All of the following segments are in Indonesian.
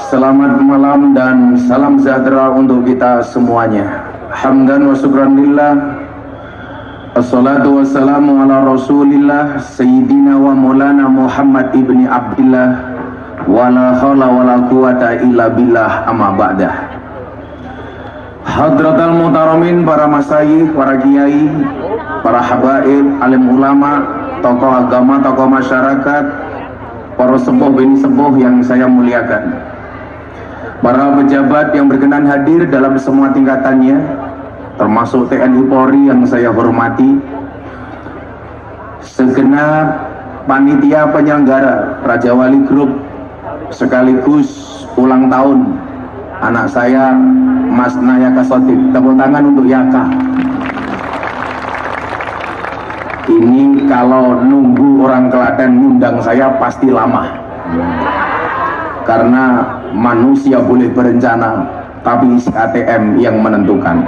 Selamat malam dan salam sejahtera untuk kita semuanya. Hamdan wa syukran lillah. Assalatu wassalamu ala rasulillah Sayyidina wa maulana Muhammad ibni Abdillah. Wala hawla wala quwata illa billah, amma ba'dah. Hadratal mutaramin, para masyayikh, para kiai, para habaib, alim ulama, tokoh agama, tokoh masyarakat, para sepuh bini sepuh yang saya muliakan, para pejabat yang berkenan hadir dalam semua tingkatannya, termasuk TNI Polri yang saya hormati, segenap panitia penyelenggara Raja Wali Group, sekaligus ulang tahun anak saya Mas Nayaka Sotik. Tepuk tangan untuk Yaka. Ini kalau nunggu orang Klaten ngundang saya pasti lama, karena manusia boleh berencana, tapi isi ATM yang menentukan.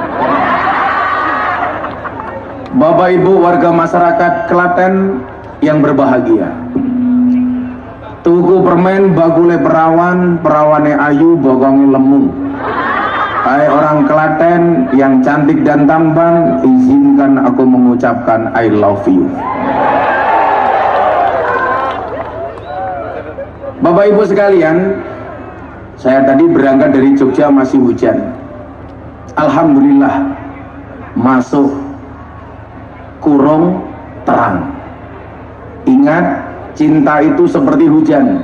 Bapak Ibu warga masyarakat Klaten yang berbahagia, tuku permen bagule perawan, perawane ayu bokongi lemu. Hai orang Klaten yang cantik dan tampan, izinkan aku mengucapkan I love you. Bapak Ibu sekalian, saya tadi berangkat dari Jogja masih hujan. Alhamdulillah masuk kurung terang. Ingat, cinta itu seperti hujan.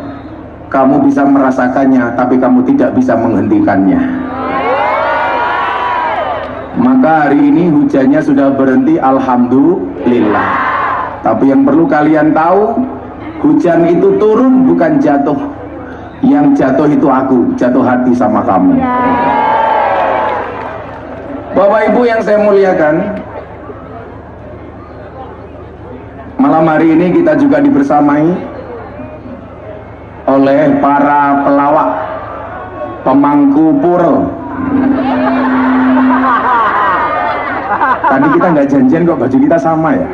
Kamu bisa merasakannya, tapi kamu tidak bisa menghentikannya. Maka hari ini hujannya sudah berhenti, alhamdulillah. Tapi yang perlu kalian tahu, hujan itu turun bukan jatuh. Yang jatuh itu aku, jatuh hati sama kamu. Bapak Ibu yang saya muliakan, malam hari ini kita juga dibersamai oleh para pelawak, pemangku pura. Tadi kita nggak janjian kok, baju kita sama ya.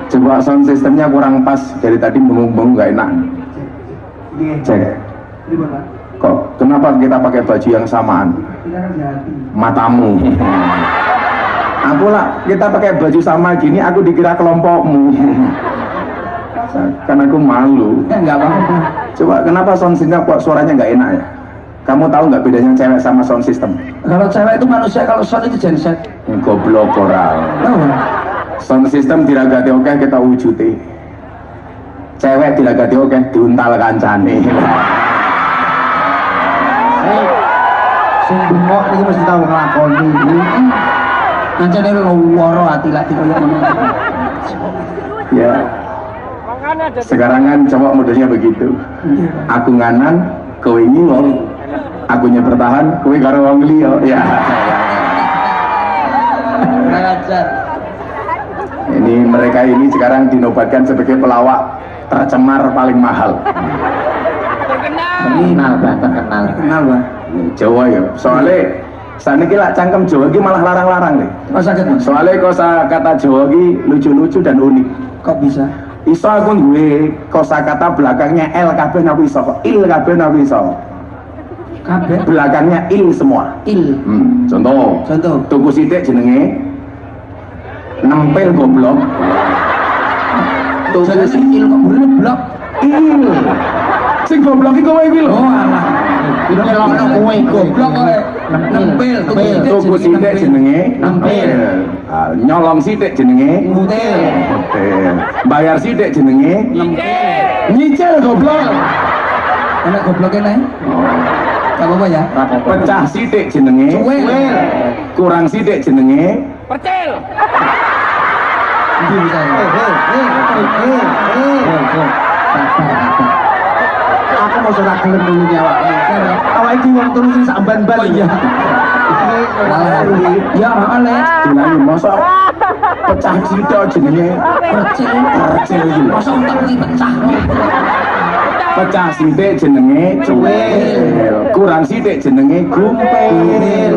Coba sound sistemnya kurang pas, dari tadi bengong-bengong nggak enak. Cek. Kok kenapa kita pakai baju yang samaan? Matamu. Aku lah, kita pakai baju sama gini, aku dikira kelompokmu. Karena aku malu. Nggak apa-apa. Coba kenapa sound system kok suaranya nggak enak ya? Kamu tahu nggak bedanya cewek sama sound system? Kalau cewek itu manusia, kalau sound itu genset. Goblok koral. Sound system diragati oke, kita wujuti. Cewek diragati oke, diuntal kancane. Sing bengok iki mesti tau nglakoni. Kancane loro ati-ati koyo ngono. Ya. Sekarang kan cowok modelnya begitu. Aku nganan, kowe ngilor. Akunya bertahan, kowe karo wong liya. Ya. Ini mereka ini sekarang dinobatkan sebagai pelawak tercemar paling mahal. Terkenal Pak, terkenal. Terkenal Pak. Jawa ya. Soalnya sana kira cangkem Jawa ini malah larang-larang nih. Soalnya kosakata Jawa ini lucu-lucu dan unik. Kok bisa? Iso aku gue kosakata belakangnya L kabeh aku iso kok. Il kabeh aku iso. Kabeh belakangnya il semua. Il. Contoh. Tuku sithik jenenge nempel goblok. Tuku sikil kok blok. Il. Sing goblok iki kowe iki lho. Oh alah. Ono kowe goblok kowe. Nempel. Tuku sithik jenenge nempel. Nyolong sithik jenenge mutil. Bayar sithik jenenge nyicil goblok. Enak gobloke nek. Gak apa-apa ya. Pecah sithik jenenge cuwil. Kurang sithik jenenge percil. Iki bisa. Aku mau sudah gelem dulu nyawa. Awake iki wong turu sing sak ban-ban ya. Ya oleh. Dinani mosok pecah sithik jenenge percil. Iki mosok utek pecah. Pecah sithik jenenge cuwil. Kurang sithik jenenge gumpil.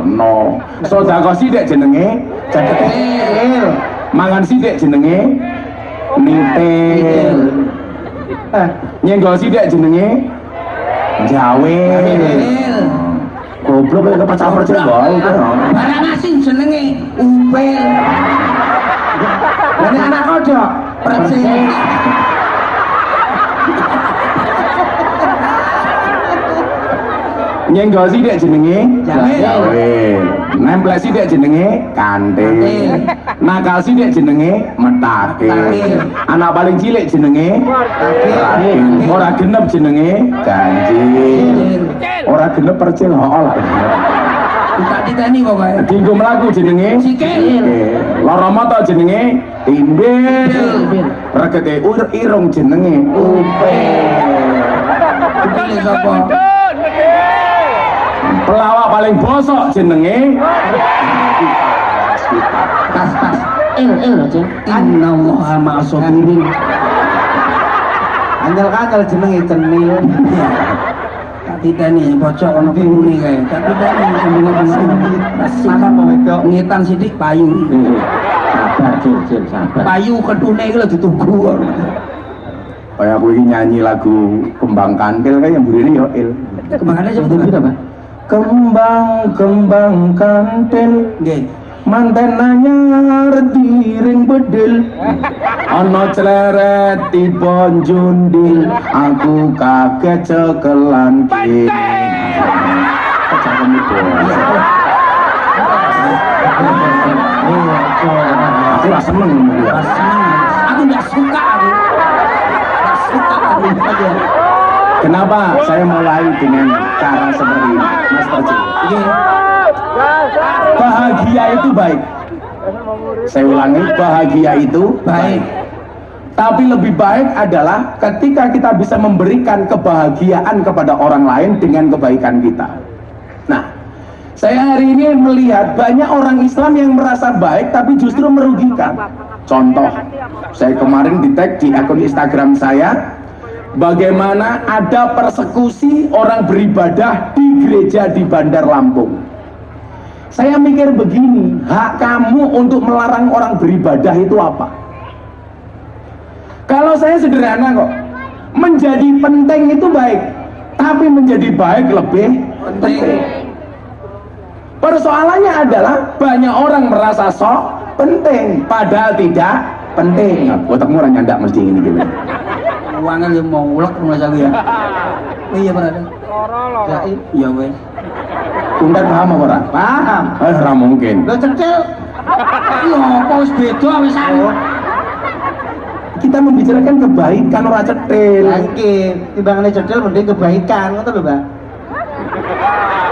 No. Sedekah sithik jenenge ceketil. Mangan sithik jenenge nitil. Nyenggol sithik jenenge Jawe. Goblok kok kepacar-pacar bae iku. Barang asin jenenge Upil. Lah nek anak kodok Percil. nyenggol sithik jenenge Jawe. Nempel sithik jenenge Kantil. Nakal sithik jenenge Metake. Anak paling cilik jenenge Rakil. Ora genep jenenge Ganjil. Ora genep percil lah. Tak diteni kok kae. Dinggo mlaku jenenge Sikil. Lara mata jenenge Timbil. Regete irung jenenge Upil. Upil sapa? Pelawak paling bosok jenenge Tas. Aja. Innallaha ma'as-sabirin. Andal-andal jenenge Cenil. Tak diteni bocok ana kulune kae. Tak diteni sembunyi-sembunyi. Mana wedok Ngetan sithik payu. sabar Cil sabar. Payu ketune iki lho dituku. kayak aku ini nyanyi lagu Kembang Kantil kayak yang burine ya il. Kembangannya sebetulnya gitu, Pak? Kembang kantil Nggih. manten anyar diring bedil ana cleret tiba jundil aku kaget cekelan kene aku gak seneng Aku nggak suka aku. Nggak suka aku aja. kenapa saya mulai dengan cara seperti ini Mas Toji? Bahagia itu baik. Saya ulangi, bahagia itu baik. Tapi lebih baik adalah ketika kita bisa memberikan kebahagiaan kepada orang lain dengan kebaikan kita. Nah, saya hari ini melihat banyak orang Islam yang merasa baik tapi justru merugikan. Contoh, saya kemarin di-tag di akun Instagram saya, bagaimana ada persekusi orang beribadah di gereja di Bandar Lampung. Saya mikir begini, hak kamu untuk melarang orang beribadah itu apa? Kalau saya sederhana kok, menjadi penting itu baik, tapi menjadi baik lebih penting. Persoalannya adalah banyak orang merasa sok penting, padahal tidak penting. Otakmu orang nyandak mesti ini gitu. Uangnya dia mau ulek rumah saya ya. Iya benar. Iya wes. Undang paham apa ora? Paham. Ora mungkin. Lo cecil. Iya apa wis beda wis aku. Kita membicarakan kebaikan orang cetil. Lah iki timbangane cedel mending kebaikan ngono lho, Mbak.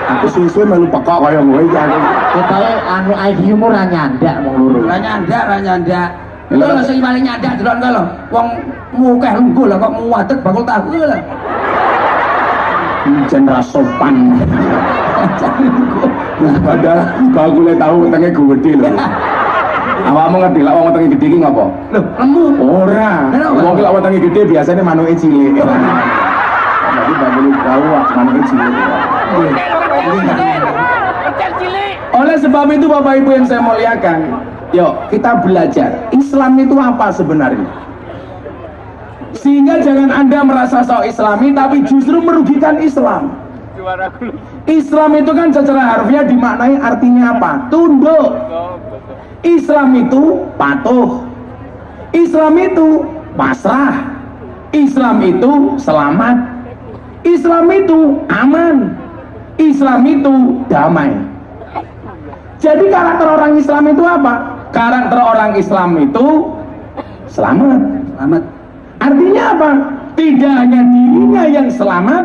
Aku suwe-suwe melu pekok kaya kowe iki aku. Ketoke anu IQ-mu ora nyandak mong loro. Ranyandak. Itu lho sing paling nyandak delok lho. Wong mukeh lungguh lah kok muadeg bakul tahu lho. Jen ra sopan. Padahal bakule tahu wetenge gede lho. Awakmu ngerti lah wong wetenge gede iki ngopo? Lho, lemu. Ora. Wong lek wetenge gede biasanya manuke cilik. Jadi bakule tahu manuke cilik. Oleh sebab itu Bapak Ibu yang saya muliakan, yuk kita belajar Islam itu apa sebenarnya. Sehingga jangan Anda merasa sok Islami tapi justru merugikan Islam. Islam itu kan secara harfiah dimaknai artinya apa? Tunduk. Islam itu patuh. Islam itu pasrah. Islam itu selamat. Islam itu aman. Islam itu damai. Jadi karakter orang Islam itu apa? Karakter orang Islam itu selamat. Selamat. Artinya apa? Tidak hanya dirinya yang selamat,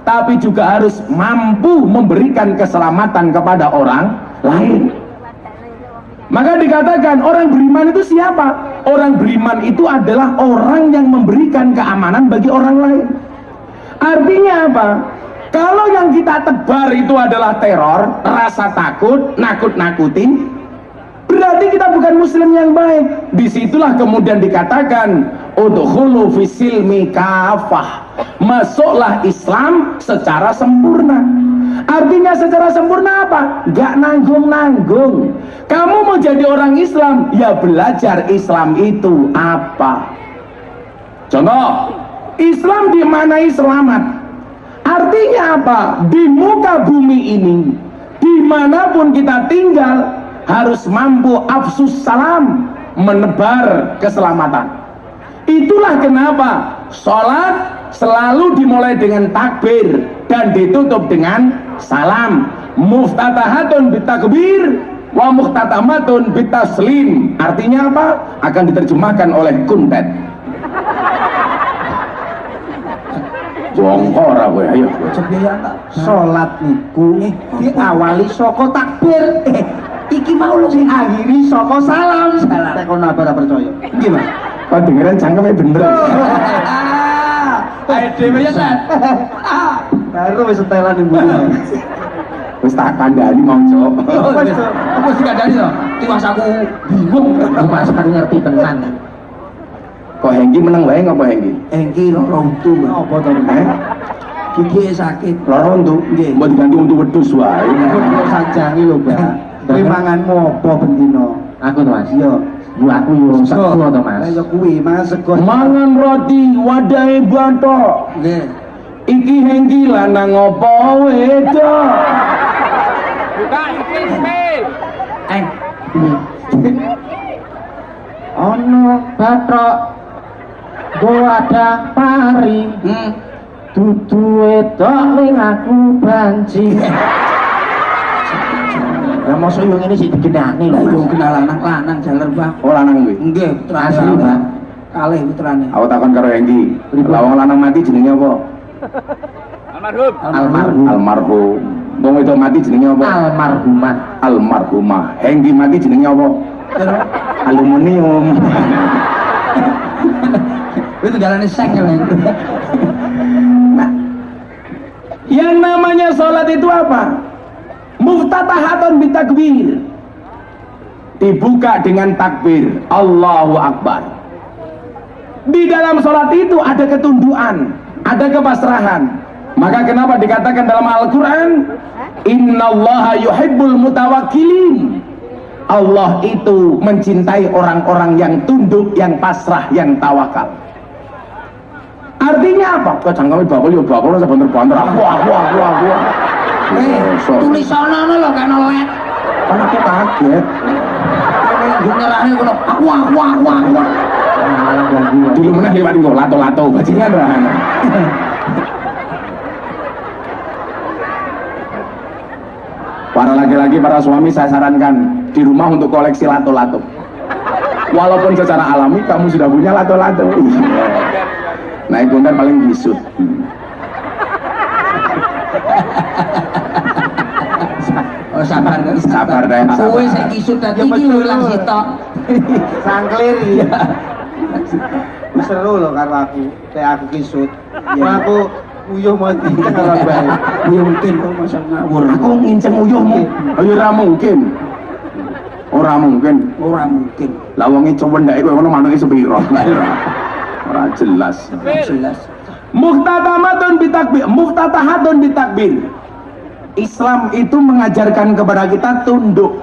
tapi juga harus mampu memberikan keselamatan kepada orang lain. Maka dikatakan orang beriman itu siapa? Orang beriman itu adalah orang yang memberikan keamanan bagi orang lain. Artinya apa? Kalau yang kita tebar itu adalah teror, rasa takut, nakut-nakutin, berarti kita bukan muslim yang baik. Disitulah kemudian dikatakan udkhulu fisilmi kafah, masuklah Islam secara sempurna. Artinya secara sempurna apa? Gak nanggung-nanggung. Kamu mau jadi orang Islam, ya belajar Islam itu apa. Contoh, Islam dimanai selamat. Artinya apa? Di muka bumi ini, dimanapun kita tinggal, harus mampu afsus salam, menebar keselamatan. Itulah kenapa sholat selalu dimulai dengan takbir dan ditutup dengan salam. Muftatahatun bitakbir wa muhtatamatun bitaslim. Artinya apa? Akan diterjemahkan oleh Kuntet. Jongkor aku ayo. Salat niku diawali saka takbir. Iki mau lu sing akhiri saka salam. Tek kono ora percaya. Nggih, Mas. Kok dengeran cangkeme bener. Ayo dhewe ya, San. Baru wis setelan ibu. Wis tak kandhani mongco. Apa sih kadang to? Tiwas aku bingung. Mas kan ngerti tenan. Kok Hengki menang wae ngapa Hengki? Engki loro untu. Apa to? Gigi sakit. Loro untuk Nggih. mbok diganti untuk wedhus wae. Kok sajangi lho, Mbak. Kuwi manganmu apa bendina? Aku to, Mas. Iya. Yo aku yo sego to, Mas. Ya kuwi mangan sego. Mangan roti wadahe bathok. Nggih. Iki Hengki lanang apa wedok? Ono bathok ada pari. Dudu wedok ning aku banci. Lah mosok yo ngene sik digenani lho. Yo kenal lanang jaler, Bang. Oh lanang kuwi. Nggih, putrane, Bang. Kalih putrane. Aku takon karo Hengki. Lah wong lanang mati jenenge apa? Almarhum. Wong wedok mati jenenge apa? Almarhumah. Almarhumah. Hengki mati jenenge apa? Aluminium. Itu galane seng ya, Bang. Nah, yang namanya sholat itu apa? Muftatahatun bitakbir. Dibuka dengan takbir Allahu Akbar. Di dalam sholat itu ada ketundukan, ada kepasrahan. Maka kenapa dikatakan dalam Al-Quran, Innallaha yuhibbul mutawakkilin. Allah itu mencintai orang-orang yang tunduk, yang pasrah, yang tawakal. Artinya apa? Kok cangkeme bakul yo bakul sebentar-bentar. Wah. Tulisanane lho kan let. Kan aku kaget. Generane kono wah. Dulu meneh liwat engko lato-lato bajingan ra. Para laki-laki, para suami, saya sarankan di rumah untuk koleksi lato-lato. Walaupun secara alami kamu sudah punya lato-lato. Naik konten paling bisut. Oh sabar deh. Kowe sing kisut tadi iki lho ilang sitok. Sangklir ya. Seru loh karo aku. Kayak aku kisut. Aku uyuh mati kalau bae. Mungkin kok masa ngawur. Aku nginceng uyuhmu. Ayo ora mungkin. Ora mungkin. Lah wong iki cowendake kowe ngono manuke sepiro. Ora jelas. Muftatahatun bitakbir. Islam itu mengajarkan kepada kita tunduk.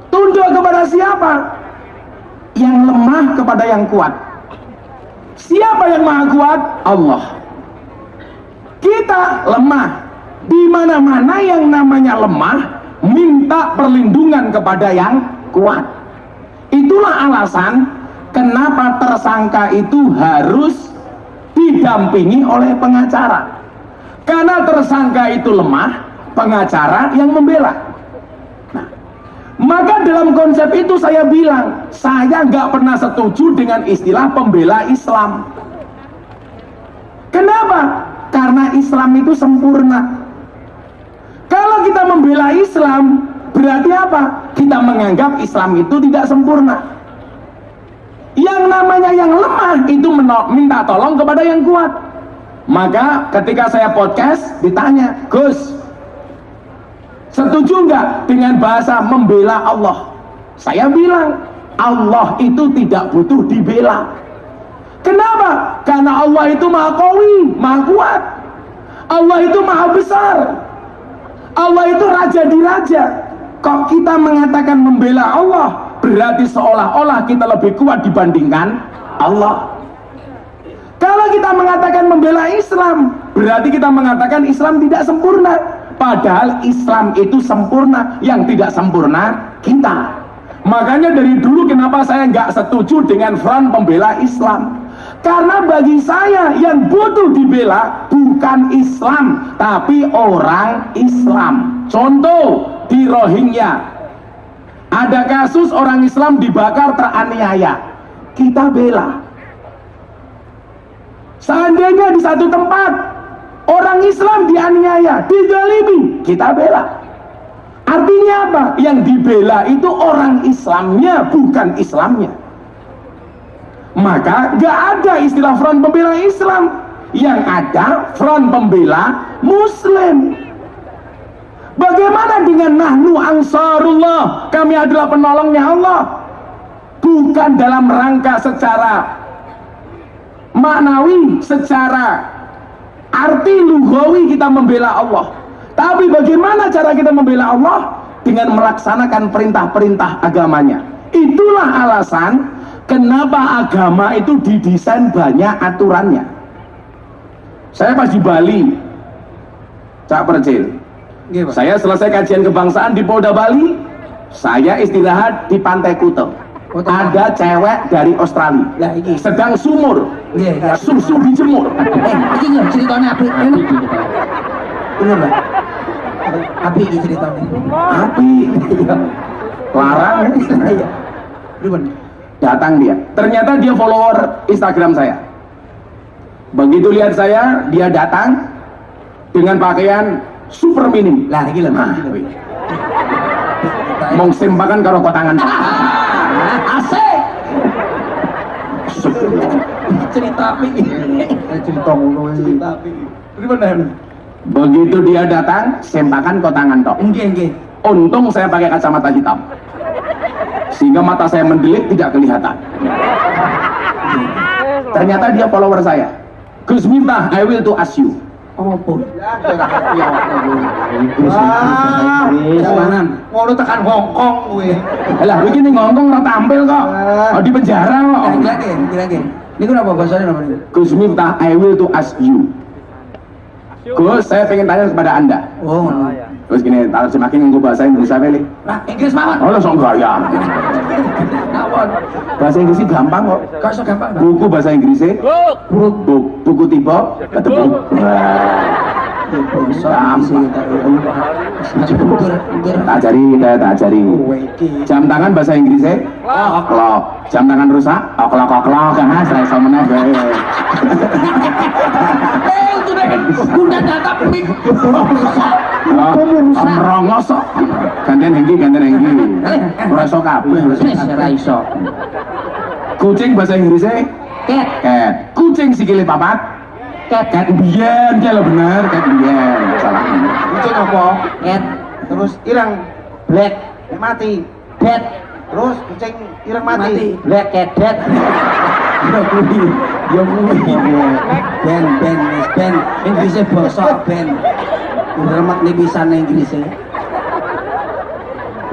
Tunduk kepada siapa? Yang lemah kepada yang kuat. Siapa yang maha kuat? Allah. Kita lemah. Di mana-mana yang namanya lemah, minta perlindungan kepada yang kuat. Itulah alasan kenapa tersangka itu harus didampingi oleh pengacara. Karena tersangka itu lemah, pengacara yang membela. Nah, maka dalam konsep itu saya bilang, saya nggak pernah setuju dengan istilah pembela Islam. Kenapa? Karena Islam itu sempurna. Kalau kita membela Islam, berarti apa? Kita menganggap Islam itu tidak sempurna. Yang namanya yang lemah itu minta tolong kepada yang kuat. Maka ketika saya podcast ditanya, Gus, setuju nggak dengan bahasa membela Allah? Saya bilang, Allah itu tidak butuh dibela. Kenapa? Karena Allah itu maha qawi, maha kuat. Allah itu maha besar. Allah itu raja di raja. Kok kita mengatakan membela Allah, berarti seolah-olah kita lebih kuat dibandingkan Allah. Kalau membela Islam. Berarti kita mengatakan Islam tidak sempurna. Padahal Islam itu sempurna. Yang tidak sempurna kita. Makanya dari dulu kenapa saya nggak setuju dengan front pembela Islam. Karena bagi saya yang butuh dibela bukan Islam, tapi orang Islam. Contoh di Rohingya. Ada kasus orang Islam dibakar teraniaya. Kita bela. Seandainya di satu tempat orang Islam dianiaya, dizalimi, kita bela. Artinya apa? Yang dibela itu orang Islamnya, bukan Islamnya. Maka gak ada istilah front pembela Islam. Yang ada front pembela Muslim. Bagaimana dengan nahnu ansarullah? Kami adalah penolongnya Allah. Bukan dalam rangka secara maknawi, secara arti lughawi kita membela Allah. Tapi bagaimana cara kita membela Allah? Dengan melaksanakan perintah-perintah agamanya. Itulah alasan kenapa agama itu didesain banyak aturannya. Saya pas di Bali, Cak Percil. Saya selesai kajian kebangsaan di Polda Bali, saya istirahat di Pantai Kuta. Ada cewek dari Australia sedang sumur, susu dijemur. Ini ceritanya apik kan? Bener Pak? Apik ini ceritanya. Apik. Larang. Datang dia. Ternyata dia follower Instagram saya. Begitu lihat saya, dia datang dengan pakaian super minim. Lah iki lho. Mong simbakan karo kotangan. Asik. Cerita apik. Cerita ngono iki. Cerita apik. Bener. Begitu dia datang, sempakan kotangan tok. Nggih. Untung saya pakai kacamata hitam. Sehingga mata saya mendelik tidak kelihatan. Ternyata dia follower saya. Gus Miftah, I will to ask you. Opo? Jalanan. Ngono tekan Hongkong kowe. Lah begini ngomong ora tampil kok. Oh, di penjara kok. Lagi. Niku napa bahasane napa niku? Gus Miftah, I will to ask you. Gus, saya pengen tanya kepada Anda. Oh, Terus gini, terjemahin nganggo bahasa Indonesia beli. Lah, Inggris mawon. Oh, langsung gaya. Mawon. Bahasa Inggrisnya gampang kok. Kok iso gampang, Pak? Buku bahasa Inggrisnya buku tiba ketemu. Tak ajari. Jam tangan bahasa Inggrisnya clock. Jam tangan rusak clock kan saya sama meneh. Guna data pemik. Rongos kok. Gantian hengki. Ora iso kabeh. Ora iso. Kucing bahasa Inggrisnya cat. Kucing sikile papat. Cat biyen ya lo bener, cat biyen. Salah. Kucing apa? Cat. Terus ireng black mati. Dead. Terus kucing ireng mati. Black cat dead. Ya kuwi. Ben Inggrisnya basa ben. Remek nih bisa Inggrisnya.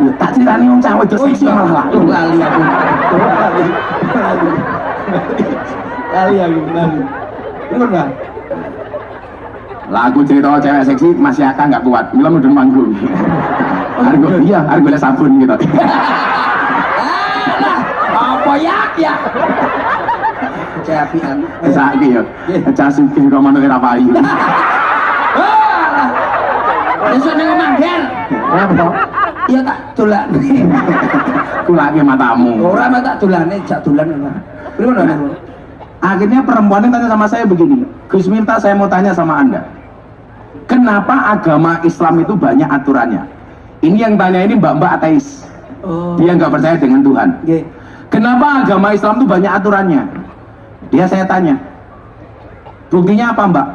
Ya tak ceritani wong cah wedok seksi malah Lali aku. Bener nggak? Lagu cerita cewek seksi masih akan nggak kuat. Mila mudun manggung. Argo le sabun gitu. Apa ya? Capian. Saiki ya. Casuke romano era payu. Besok nang mangger. Apa? Iya tak dolan. Kulake matamu. Ora mah tak dolane, jak dolan ngono. Gimana niku? Akhirnya perempuannya tanya sama saya begini, Gus Miftah, saya mau tanya sama Anda, kenapa agama Islam itu banyak aturannya? Ini yang tanya ini mbak-mbak ateis. Dia nggak percaya dengan Tuhan. Kenapa agama Islam itu banyak aturannya? Dia saya tanya, buktinya apa mbak?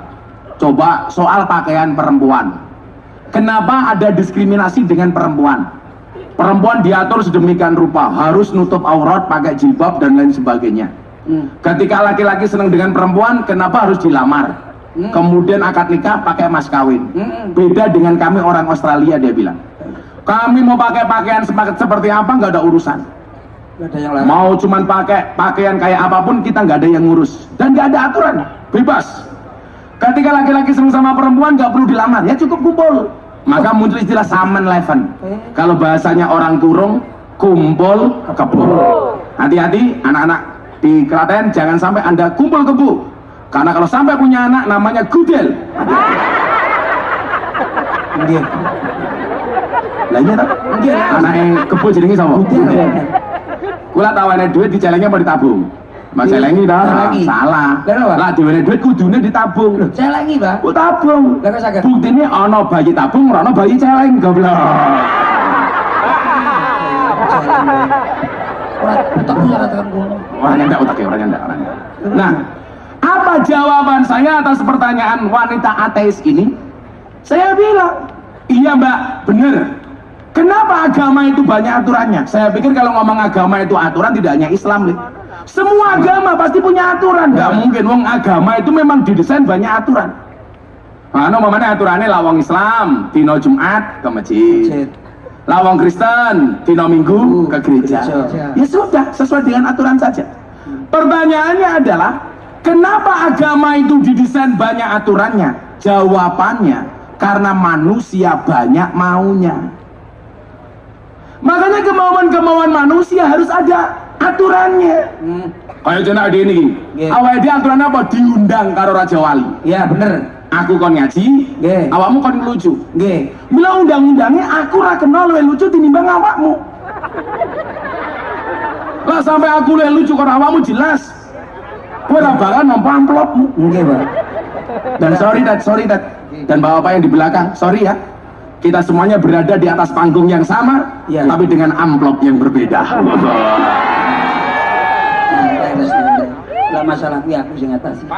Coba soal pakaian perempuan. Kenapa ada diskriminasi dengan perempuan? Perempuan diatur sedemikian rupa, harus nutup aurat, pakai jilbab dan lain sebagainya. Ketika laki-laki senang dengan perempuan, kenapa harus dilamar? Kemudian akad nikah pakai mas kawin. Beda dengan kami orang Australia, dia bilang. Kami mau pakai pakaian seperti apa nggak ada urusan. Mau cuman pakai pakaian kayak apapun kita nggak ada yang ngurus dan nggak ada aturan, bebas. Ketika laki-laki senang sama perempuan nggak perlu dilamar, ya cukup kumpul. Maka muncul istilah saman leven. Kalau bahasanya orang Turung, kumpul kebo. Hati-hati anak-anak di Klaten, jangan sampai Anda kumpul kebo. Karena kalau sampai punya anak namanya gudel. Nggih. Lah iya tak? Nggih. Anake kebo jenenge sapa? Gudel. Kula tawane duit dicelenge apa ditabung? Mas celengi dah. Celengi. Salah. Lah apa? Lah diwene duit kudune ditabung. Celengi, Pak. Ku tabung. Lah kok saged? Buktine ana bayi tabung, ora ana bayi celeng goblok. Ora tak usah katakan ngono. Orang nyandak otaknya, orang nyandak. Nah, apa jawaban saya atas pertanyaan wanita ateis ini? Saya bilang, iya mbak, bener. Kenapa agama itu banyak aturannya? Saya pikir kalau ngomong agama itu aturan tidak hanya Islam, nih. Semua agama pasti punya aturan. Gak mungkin, wong agama itu memang didesain banyak aturan. Nah, namanya aturannya lawang Islam, dino Jumat ke masjid. Lawang Kristen, dino Minggu ke gereja. Ya sudah, sesuai dengan aturan saja. Pertanyaannya adalah, kenapa agama itu didesain banyak aturannya? Jawabannya, karena manusia banyak maunya. Makanya kemauan-kemauan manusia harus ada aturannya. Kayak jenak ada ini. Awalnya dia aturan apa? Diundang karo Raja Wali. Ya bener. Aku kon ngaji, awakmu kon lucu. Nggih. Bila undang-undangnya aku ra kenal luwih lucu tinimbang awakmu. Lah sampai aku luwih lucu karo awakmu jelas. Kowe ora bakal nampa amplopmu. Nggih, Pak. Dan sorry that. Dan bapak-bapak yang di belakang, sorry ya. Kita semuanya berada di atas panggung yang sama, ya, tapi dengan amplop yang berbeda. Lah masalah kuwi aku sing ngatasi.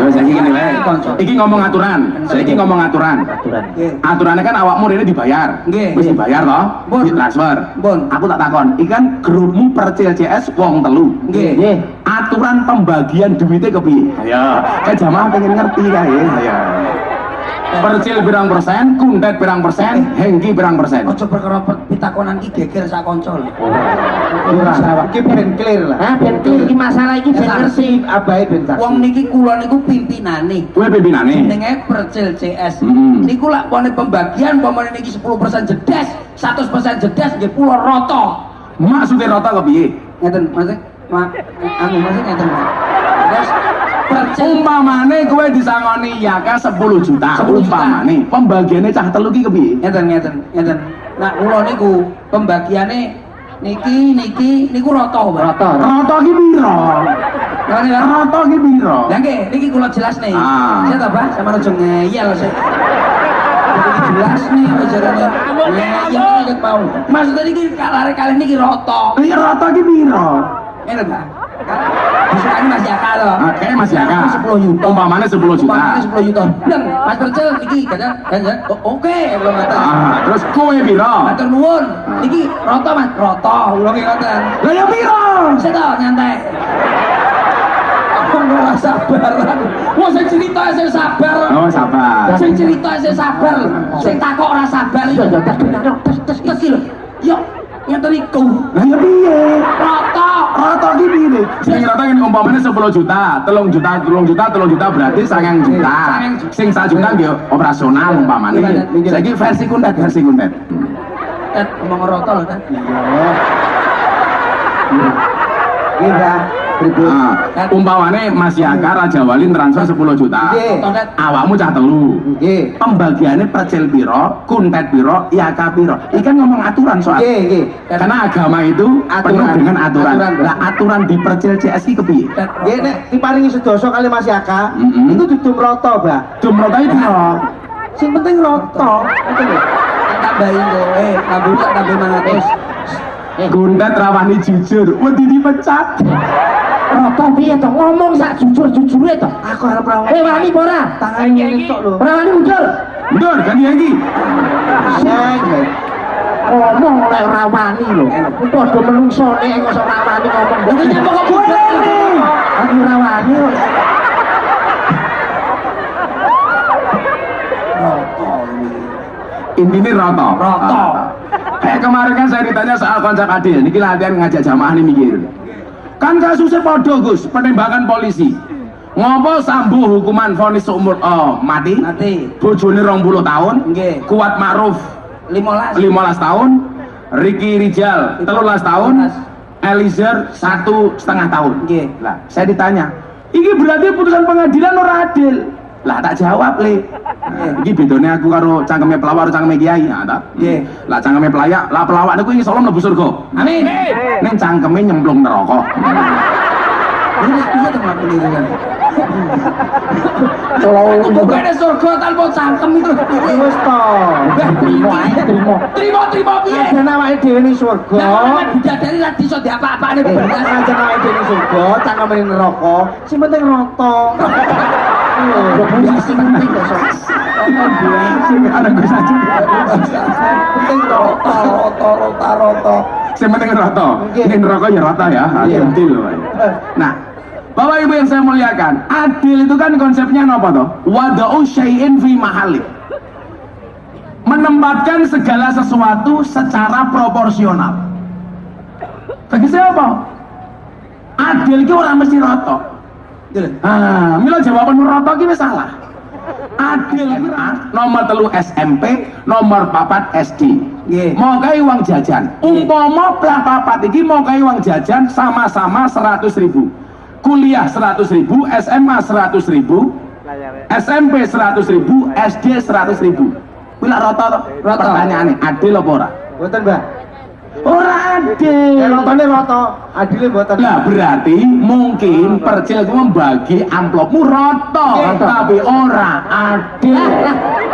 Saiki ngene wae. Iki ngomong aturan. Saiki ngomong aturan. Aturannya kan awakmu rene dibayar. Wis dibayar toh? Ditransfer. Aku tak takon, iki kan grupmu Percil CS wong telu. Nggih. Aturan pembagian duitnya kepiye? Ayo, kan jamaah pengen ngerti kae. Ayo. Percil berang persen, kuntet berang persen, hengki berang persen. Ojo perkara pitakonan iki geger sak kanca lho. Ora, iki ben clear lah. Ah, ben clear iki masalah iki ben ngerti. Abahe ben saksi. Wong niki kula niku pimpinane. Kowe pimpinane. Jenenge Percil CS. Niku lak pone pembagian pamane niki 10% jedes, 100% jedes nggih kula rata. Maksudnya rata kepiye? Ngeten, maksud maksud ngeten. Terus umpamane kowe disangoni yaka 10 juta. 10 juta. Umpamane pembagiannya cah telu ki kepiye? Ngeten. Nah, kula niku pembagiane niku rata, Pak. Rata ki piro? Rata ki piro? Lah nggih, niki kula jelasne. Saya ta, Pak, sama aja ngeyel sih. Jelas nih ajarane. Ngeyel nek mau. Maksudnya niki kali niki rata. Iya rata ki piro? Ngene, Pak. Disukani masih akal loh. Kayaknya masih akal. 10 juta. Umpamane 10 juta. Umpamane 10 juta. Dan Mas Percil iki kan oke, belum kata. Terus kowe piro? Matur nuwun. Niki rata, Mas. Rata, kula nggih ngoten. Lah ya piro? Sedo nyantai. Aku ora sabaran. Wong sing cerita sing sabar. Oh, sabar. Sing cerita sing sabar. Sing takok ora sabar. Tes iki lho. Yo, ngeten iku. Lah ya piye? Rata. Rata ki piye? Sing rata kan umpamane 10 juta, 3 juta berarti 9 juta. Sing 1 juta nggih operasional umpamane. Saiki versi kuntet. Ngomong rata lho, kan. Iya. Umpamane Mas Yaka Raja Wali transfer 10 juta. Awakmu cah telu. Pembagiannya percil piro, kuntet piro, Yaka piro. Ikan ngomong aturan soal. Karena agama itu penuh dengan aturan. Lah aturan di percil CS iki kepiye? Nggih nek diparingi sedoso kali Mas Yaka, itu dudum rata, Mbak. Dum rata iki piro? Sing penting rata. Ngoten lho. Tambahin kowe, tambah 500. Kuntet rawani jujur, wedi dipecat. Rata piye to ngomong sak jujur-jujure to. Aku arep rawani. Wani ora? Tangan ngene tok lho. Ora wani mundur. Mundur kan iki. Ngomong oleh ora wani lho. Padha menungsone kok ora wani ngomong. Lha nyapa kok kowe? Aku ora wani kok. Intinya rata. Kayak kemarin kan saya ditanya soal konsep adil. Niki latihan ngajak jamaah nih mikir. Kan kasusnya podo Gus, penembakan polisi. Ngopo Sambo hukuman vonis seumur mati? Mati. Bojone 20 tahun. Nggih. Kuat Ma'ruf 15 tahun. Ricky Rijal 13 tahun. Eliezer 1,5 tahun. Nggih. Lah, saya ditanya, "Iki berarti putusan pengadilan ora adil?" Lah tak jawab, Le. Iki bedone aku karo cangkeme pelawak karo cangkeme kiai, ya ta? Nggih. Lah cangkeme pelawak, lah pelawak niku insya Allah mlebu surga. Amin. Ning cangkeme nyemplung neraka. Ini piye to mlaku niku kan? Kalau Bukan ada surga tanpa cangkem itu. Wis to. terima ae terima. Terima piye? Ajen awake dhewe ning surga. Nah, bidadari ra iso diapa-apane bener. Ajen awake dhewe ning surga, cangkeme ning neraka. Sing penting rata. Sing penting kok sok. Sing ada gue saja. Penting rata. Sing penting rata. Nggih. Ning neraka ya rata ya. Adil loh. Nah, Bapak Ibu yang saya muliakan, adil itu kan konsepnya apa toh? Wada'u syai'in fi mahali. Menempatkan segala sesuatu secara proporsional. Bagi saya apa? Adil itu orang mesti rata. Mila jawaban rata itu salah. Adil itu nomor 3 SMP, nomor 4 SD. Mau kaya uang jajan. Umpama belah papat iki mau kaya uang jajan sama-sama 100.000. Kuliah 100.000, SMA 100.000, SMP 100.000, SD 100.000. Bila rata toh? Pertanyaannya adil apa ora? Mboten, Mbak. Ora adil. Rotane rata, adile mboten. Lah berarti mungkin percil itu membagi amplopmu rata, tapi ora adil.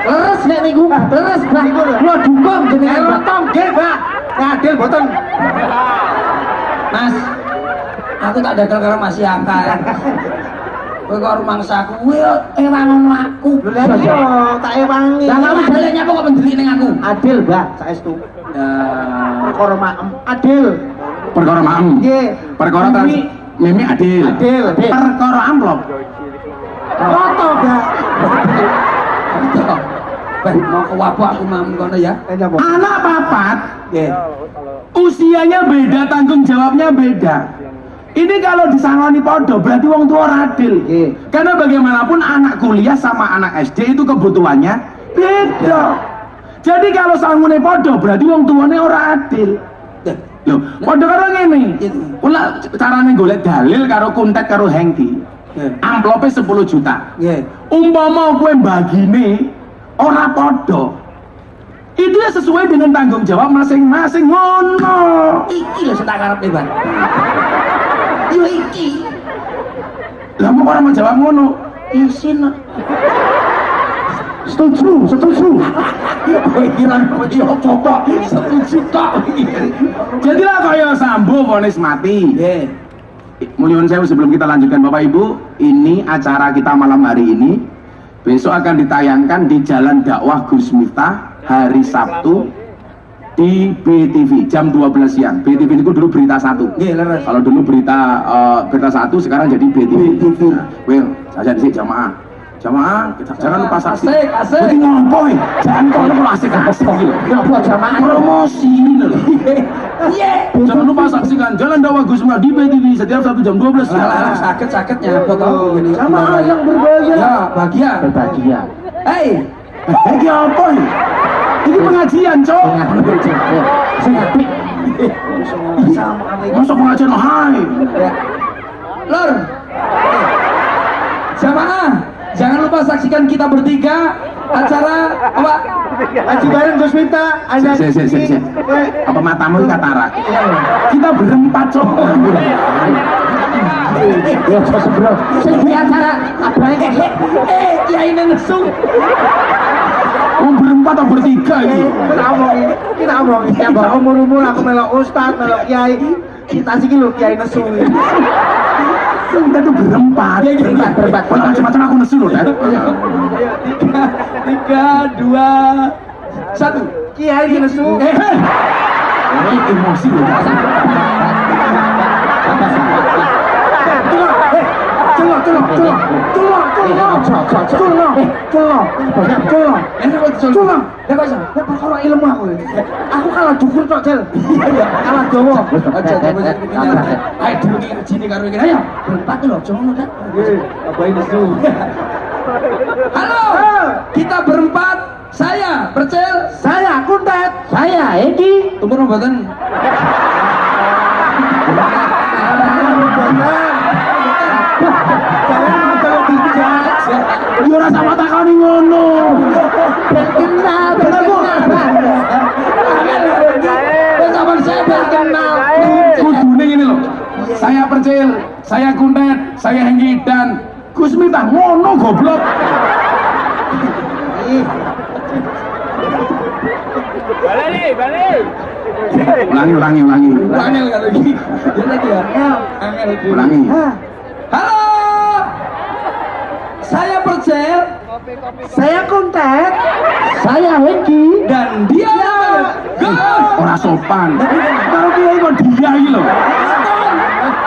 Leres nek niku, leres Mbak. Kula dukung jenengan Rata nggih, Mbak. Adil mboten. Mas, aku tak dagal karo Mas Yaka. Kowe kok rumangsaku, kowe ewangon aku. Lha iya, tak ewangi. Lah kamu dalem nyapa kok mendelik ning aku? Adil, Mbak, saestu. Nah, Perkara maem adil. Perkara maem. Nggih. Perkara mimi adil. Adil. Perkara amplop. Rata, Mbak. mau ke wapo aku mam kono ya. Anak papat, Nggih. usianya beda, tanggung jawabnya beda. Ini kalau disangoni podo berarti wong tua ora adil. Karena bagaimanapun anak kuliah sama anak SD itu kebutuhannya beda. Jadi kalau sangone podo berarti wong tuane ora adil. Loh, podo karo ngene. Kula carane golek dalil karo kuntet karo Hengki. Amplopnya 10 juta. Umpama kowe bagine ora podo. Itu ya sesuai dengan tanggung jawab masing-masing ngono. Iki lho tak karepe, Bang. Yo iki. Lah mau orang menjawab ngono. Isin. Setuju. Kowe kira yo coba setuju tok. Jadilah kaya Sambo vonis mati. Nggih. Mulyun sewu sebelum kita lanjutkan Bapak Ibu, ini acara kita malam hari ini. Besok akan ditayangkan di Jalan Dakwah Gus Miftah hari Sabtu di BTV jam 12 siang. BTV itu dulu berita 1. Kalau dulu berita 1 sekarang jadi BTV. Nah, saja di sini jamaah jangan lupa saksi. Asik. Jadi ngomong, jangan kalau asik gitu. Ya buat jamaah Promosi ini loh. Iya. Jangan lupa saksikan Jalan Dakwah Gus Miftah di BTV setiap Sabtu jam 12 siang. Lah sakit nyapa kau gini. Jamaah yang berbahaya. Ya, bahagia. berbahagia. Hei, Ini apa ini? Ini pengajian, Cok. Sing apik. Masuk pengajian, hai. Lur. Jamaah, jangan lupa saksikan kita bertiga acara apa? Haji bareng Gus Miftah. Ada Si. Apa matamu katarak? Kita berempat, Cok. Ya sebelum sing di acara abahe kok Kiai nesu. Oh, berempat atau bertiga ini? Kita omong. Ya mbak umur aku melok ustad, melok kiai. Kita sih lho kiai nesu. Kita tuh berempat. berempat. Kalau macam-macam aku nesu loh, kan? 3, 2, 1. Kiai nesu. Ini emosi loh, kan? perkara ilmu aku. Aku kalah dukur tok, Cel. Kalah Jawa. Aja ayo dulu iki rejine karo iki ayo. Berempat lho, jono kan. Apa ini su? Halo. Kita berempat. Saya Percil, Saya Kuntet, saya Egi. umur mboten. Yo ora sama takoni ngono. Kenal, Zaman saya berkenal. Kudune ngene lho. Saya Percil, saya Kuntet, saya Hengki dan Gus Miftah ngono goblok. Ulangi. Angel kali iki. Dia lagi ya. Angel iki. Ulangi. Halo. Saya Percil Saya Kuntet, saya Hengki. dan dia Ora sopan. Karo kiai kok dia iki lho.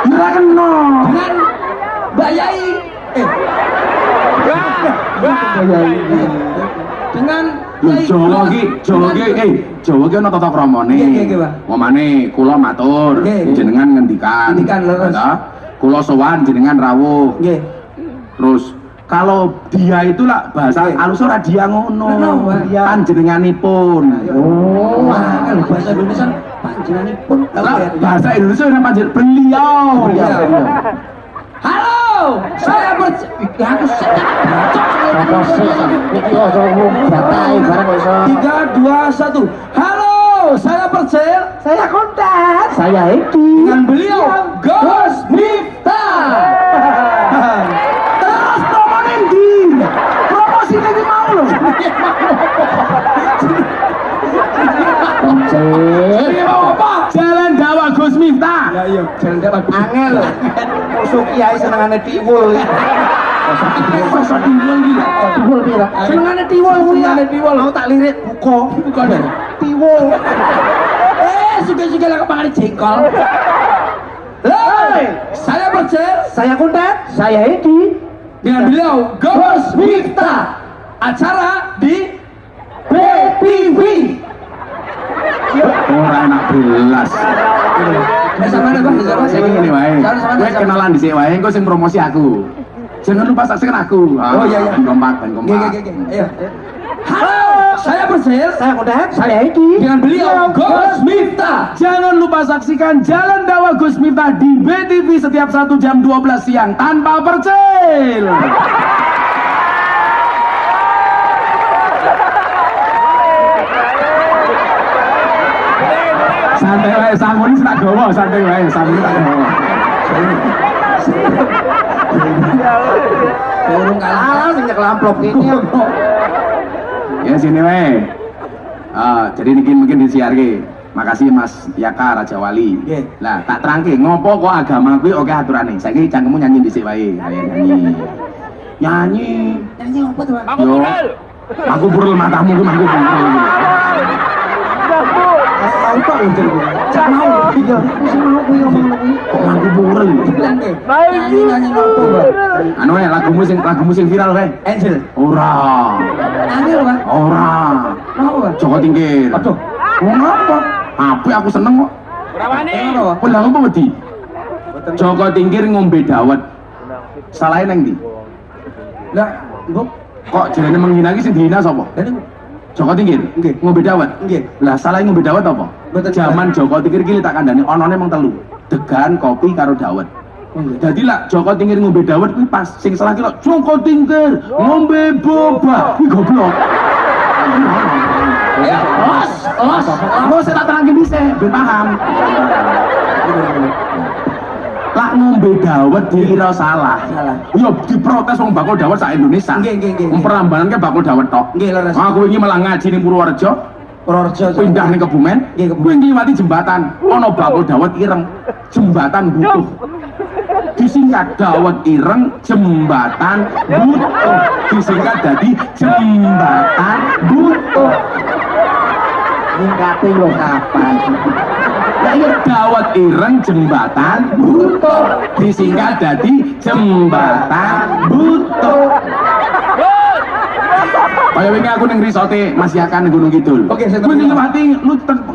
Ora kena. dengan Mbak Yai. Dengan Yai Jawa ki ana tata kramane. Nggih, Pak. Momane kula matur, Nggih. jenengan ngendikan. Ngendikan, leres. Ya. Kula sowan jenengan rawuh. Nggih. Terus kalau dia itu lah bahasa Nggih. halus ora dia ngono. Kenapa, Pak? Panjenenganipun. Wah, kalau bahasa Indonesia panjenenganipun. Lah, bahasa Indonesia ora panjen beliau. Iya. Halo, saya Percil. Aku Apa sih? Iki ojo batai barang kok iso. 3, 2, 1. Halo, saya Percil. Saya Kuntet. Saya Egi. Dengan beliau Gus Miftah. Terus promonin di. Promosi iki mau lho. Ini mau apa? Jalan Dawa Gus Miftah. Ya iya, jalan dapat. Angel. Musuh kiai senengane tiwul. Sosok diwul iki. Dul pira? Senengane tiwul kuwi ya. Senengane tiwul. Mau tak lirik buka. Bukan ya? Tiwul. Suka-suka lah kepangan jengkol. Hei, Saya Percil saya Kuntet. Saya Egi. dengan beliau Gus Miftah. Acara di BTV. Ora enak belas. Sama ada Bang, sama Saya ngene wae. Kowe kenalan dhisik wae, engko sing promosi aku. Jangan lupa saksikan aku. Oh, iya, iya. Ben kompak. Ayo. Halo, saya Percil Saya Kuntet. Saya Egi. dengan beliau Gus Miftah. Jangan lupa saksikan Jalan Dawa Gus Miftah di BTV setiap 1 jam 12 siang tanpa Percil. Santai wae, sangune tak gawa, santai wae, sangune tak gawa. Burung kalah. Alah sing nyekel amplop iki. Ya sini wae. Jadi mungkin disiarke. Makasih Mas Yaka Raja Wali. Nggih. Lah tak terangke ngopo kok agama kuwi oke aturane. Saiki cangkemmu nyanyi dhisik wae. Ayo nyanyi. Nyanyi. Nyanyi apa tuh, Bang? Yo. Aku burul matamu ku mangku burul. Mau kok unjur kuwi. Cak mau. Iya, sing mau kuwi ngomong kuwi. Kok mangku burul. Bilang deh. Nyanyi apa, Bang? Anu wae lagumu sing viral wae. Angel. Ora. Angel, Bang. Ora. Kenapa, Bang? Joko Tingkir. Aduh. Ngapa? Apa aku seneng kok. Kenapa, Bang? Pulang apa wedi? Joko Tingkir ngombe dawet. Salahe nang ndi? Lah, Mbok. Kok jenenge menghina iki sing dihina sapa? Lah niku Joko Tingkir. Nggih. Ngombe dawet. Nggih. Lah salahe ngombe dawet apa? Mboten Zaman Joko Tingkir iki tak kandhani onone mung telu. Degan, kopi karo dawet. Jadi lah Joko Tingkir ngombe dawet kuwi pas sing salah ki lho Joko Tingkir ngombe boba. Kuwi goblok. Ya, los. Aku saya tak terangin bisa, ben paham. Lah ngombe dawet dikira salah. Salah. Yo diprotes wong bakul dawet sak Indonesia. Nggih. Wong Prambanan ke bakul dawet tok. Nggih, leres. Aku ini malah ngaji ning Purworejo, Purworejo. pindah ning Kebumen. Nggih, Kebumen. Kuwi ngliwati jembatan, ana bakul dawet ireng. Jembatan butuh. Disingkat dawet ireng, jembatan butuh. Disingkat jadi jembatan butuh. Ningkate yo kapan? Dawet ireng jembatan butuh disingkat jadi jembatan butuh. Kaya wingi aku ning risote Mas Yakan Gunung Kidul. Oke, saya Kuwi tahu. ngliwati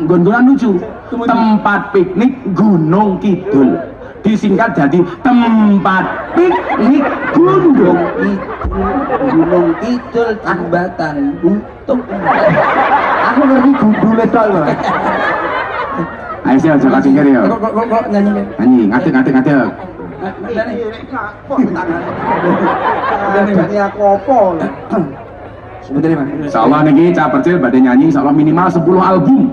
nggon-nggonan lucu. Tempat piknik Gunung Kidul. Disingkat jadi tempat piknik Gunung. Gunung Kidul jembatan butuh. Aku ngerti gundule tok lho. Ayo sih aja kasih kiri ya. Kok nyanyi ya? Nyanyi ngadeg. Jadi aku apa lho? Sebentar ya, Mas. Insyaallah niki Cak Percil badhe nyanyi insyaallah minimal 10 album.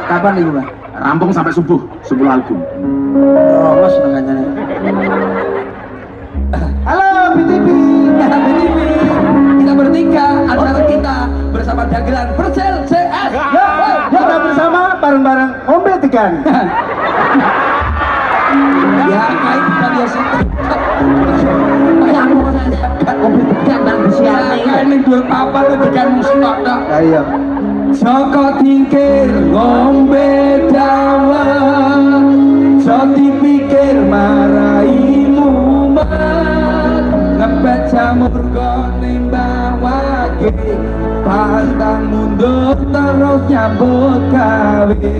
Kapan nih, Pak? Rampung sampai subuh 10 album. Rongos nggak Halo BTV. Kita bertiga acara kita bersama dagelan Percel CS. Kita bersama bareng-bareng ngombe tegan. Ya kain variasi Yang ngombe tekan nang ya besiane. kain ning dhuwur papan tuh degan mustok tok. Ya iya. Joko tingkir ngombe dawet, jo dipikir marai mumet, ngepet jamur gone mbawake, pantang mundur terus nyambut gawe,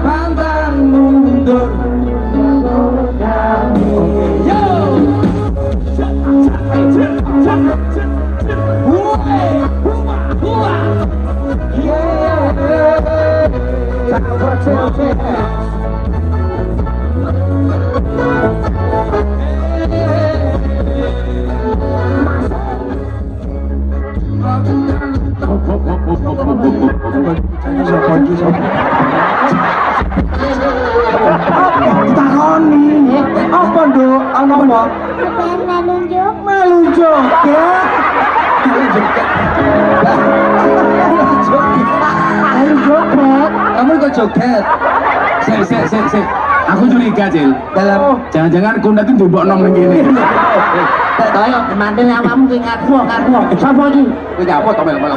pantang mundur nyambut gawe. Yo! Takoni. Apa nduk? Ana apa? Melu joget. Ayo joget. Kamu kok joget? Sik. Aku curiga, Cil. Dalam Jangan-jangan kundat itu mbokno ning kene. Kaya mantel awakmu ki ngaku. Sapa iki? Kowe apa to mel-mel.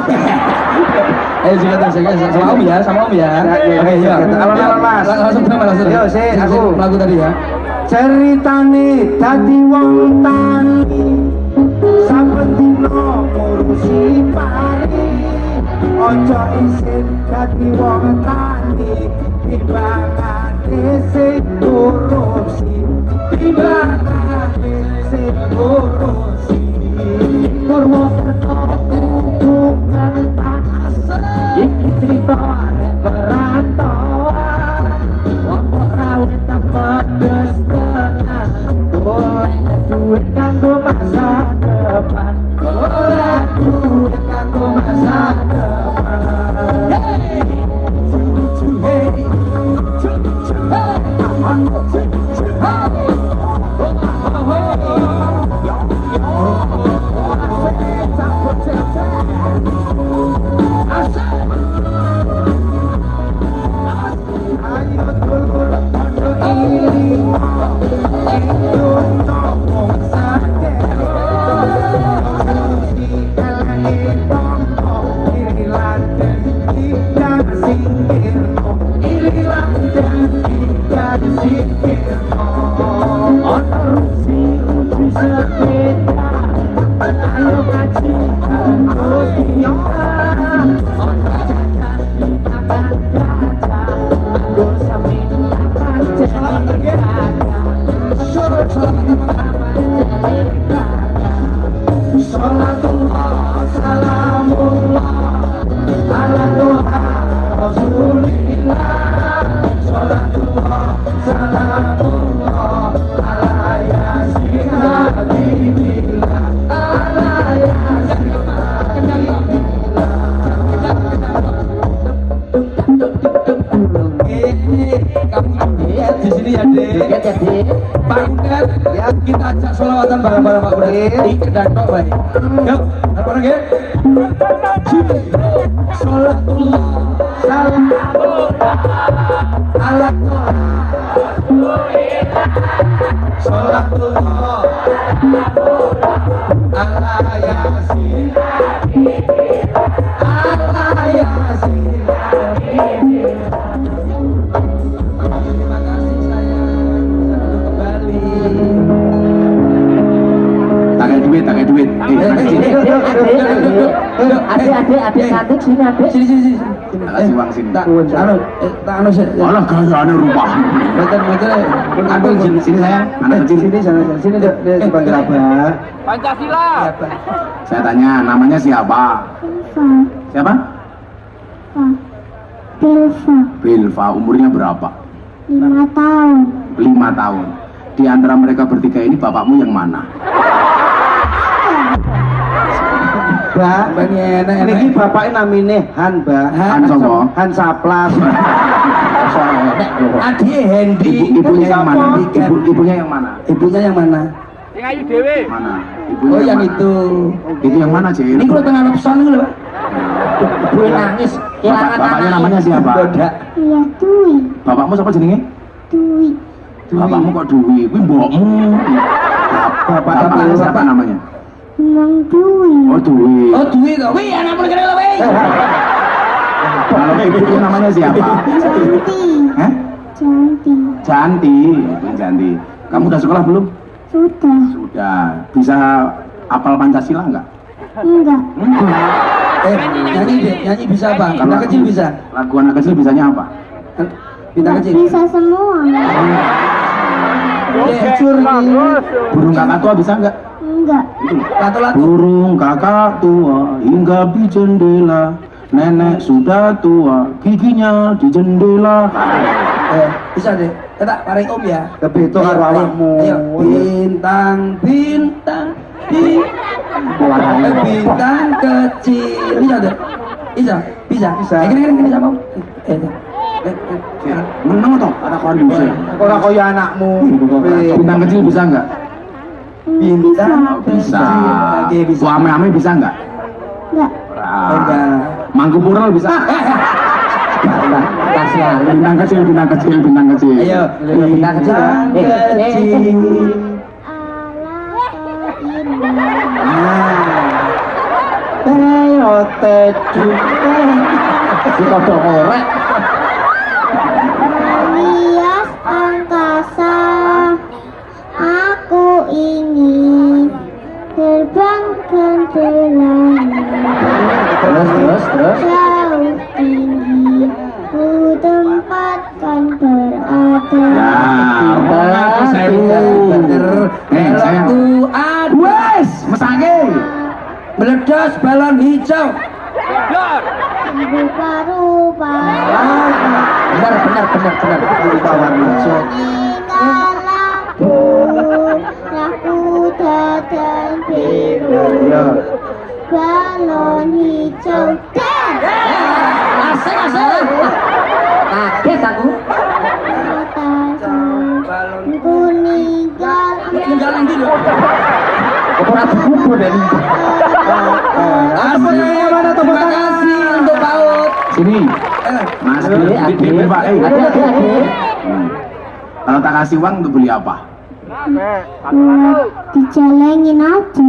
ayo joget sama Om ya, sama Om ya. Oke, ya. Alon-alon, Mas. Langsung. Yo, sik, aku. lagu tadi ya. Ceritane dadi wong tani saben dina ngurusi pari ojo isin dadi wong tani timbangane sing ngurusi Purwokerto bukan tanah. Iki cerita perantauan. Wong ora tak pedes tenan. Golek duit kanggo masa depan. Golek duit kanggo masa depan. Di sini ya, Dek. Pak Kudet, ya kita ajak selawatan bareng-bareng Pak Kudet. Di Kedantok, baik. Yuk, apa lagi? Sholatullah, salam ala sholatullah ala yasin ala yasin tak kayak duit. Adik cantik sini adik. Sini. Tak kasih uang sini. Tak anu sih. Alah gayane rumah. Betul. Ambil sini sayang, anak kecil. Sini sana sini dek dipanggil Abah. Pancasila. Saya tanya namanya siapa? Siapa? Bilva, Bilva, umurnya berapa? 5 tahun. 5 tahun. Di antara mereka bertiga ini bapakmu yang mana? Mbak, Bani enak. niki bapaknya namine Han, Mbak. Han sapa? Han Saplas. Adi Hendy. Ibunya yang mana? Ikan. Ibunya yang mana? Ibunya yang mana? Mana? Ibunya Oh yang mana? itu. Itu yang mana, Cil? Ini kalau tengah pesan ini loh. Ibu nangis kehilangan Bapaknya anak. namanya siapa? Bodak. Iya, Dwi. Bapakmu siapa jenenge? Dwi. Bapakmu kok Dwi? Kuwi mbokmu. Bapaknya siapa namanya? Emang Dwi. Oh, Dwi. Oh duit kok. Wih anak mulai keren loh wih. Kalau ibunya namanya siapa? Cantik. Hah? Cantik. Janti. Janti. Kamu udah sekolah belum? Sudah. Sudah. Bisa apal Pancasila enggak? Enggak. Nyanyi bisa apa? Anak kecil bisa. Lagu anak kecil bisanya apa? Bintang Enggak kecil. bisa semua. Jujur nih. Burung kakak tua bisa enggak? Enggak. Lato-lato. Burung kakak tua hinggap di jendela. Nenek sudah tua, giginya di jendela. Bisa deh. Tak paling om ya. Kebeto karo awakmu. Ayo. Bintang bintang kecil. Bisa deh. Bisa. Bisa. Gini sama. Menang toh anak kondisi. Ora koyo anakmu. Bintang kecil bisa enggak? Bintang Bisa. Oke, bisa. Ame-ame bisa enggak? Enggak. Enggak. Mangku Purel bisa? Bintang kecil. Ayo. Bintang kecil. Bintang kecil. Ayo tedu. Dikodok korek. Hias angkasa. Aku ingin terbang ke langit. Terus. Jauh tinggi ku tempatkan berada. Aku sewu. Sayang. Ku ada. Wes, mesake. Meledos balon hijau. Rupa-rupa Benar. meninggal aku. Aku datang biru. Balon hijau dan Asik. Kaget aku. ku ninggal Tinggalan dulu. Ora kubur dari. Terima kasih untuk PAUD. Sini. Mas, di Pak. Adik. Kalau tak kasih uang untuk beli apa? buat dijalengin aja.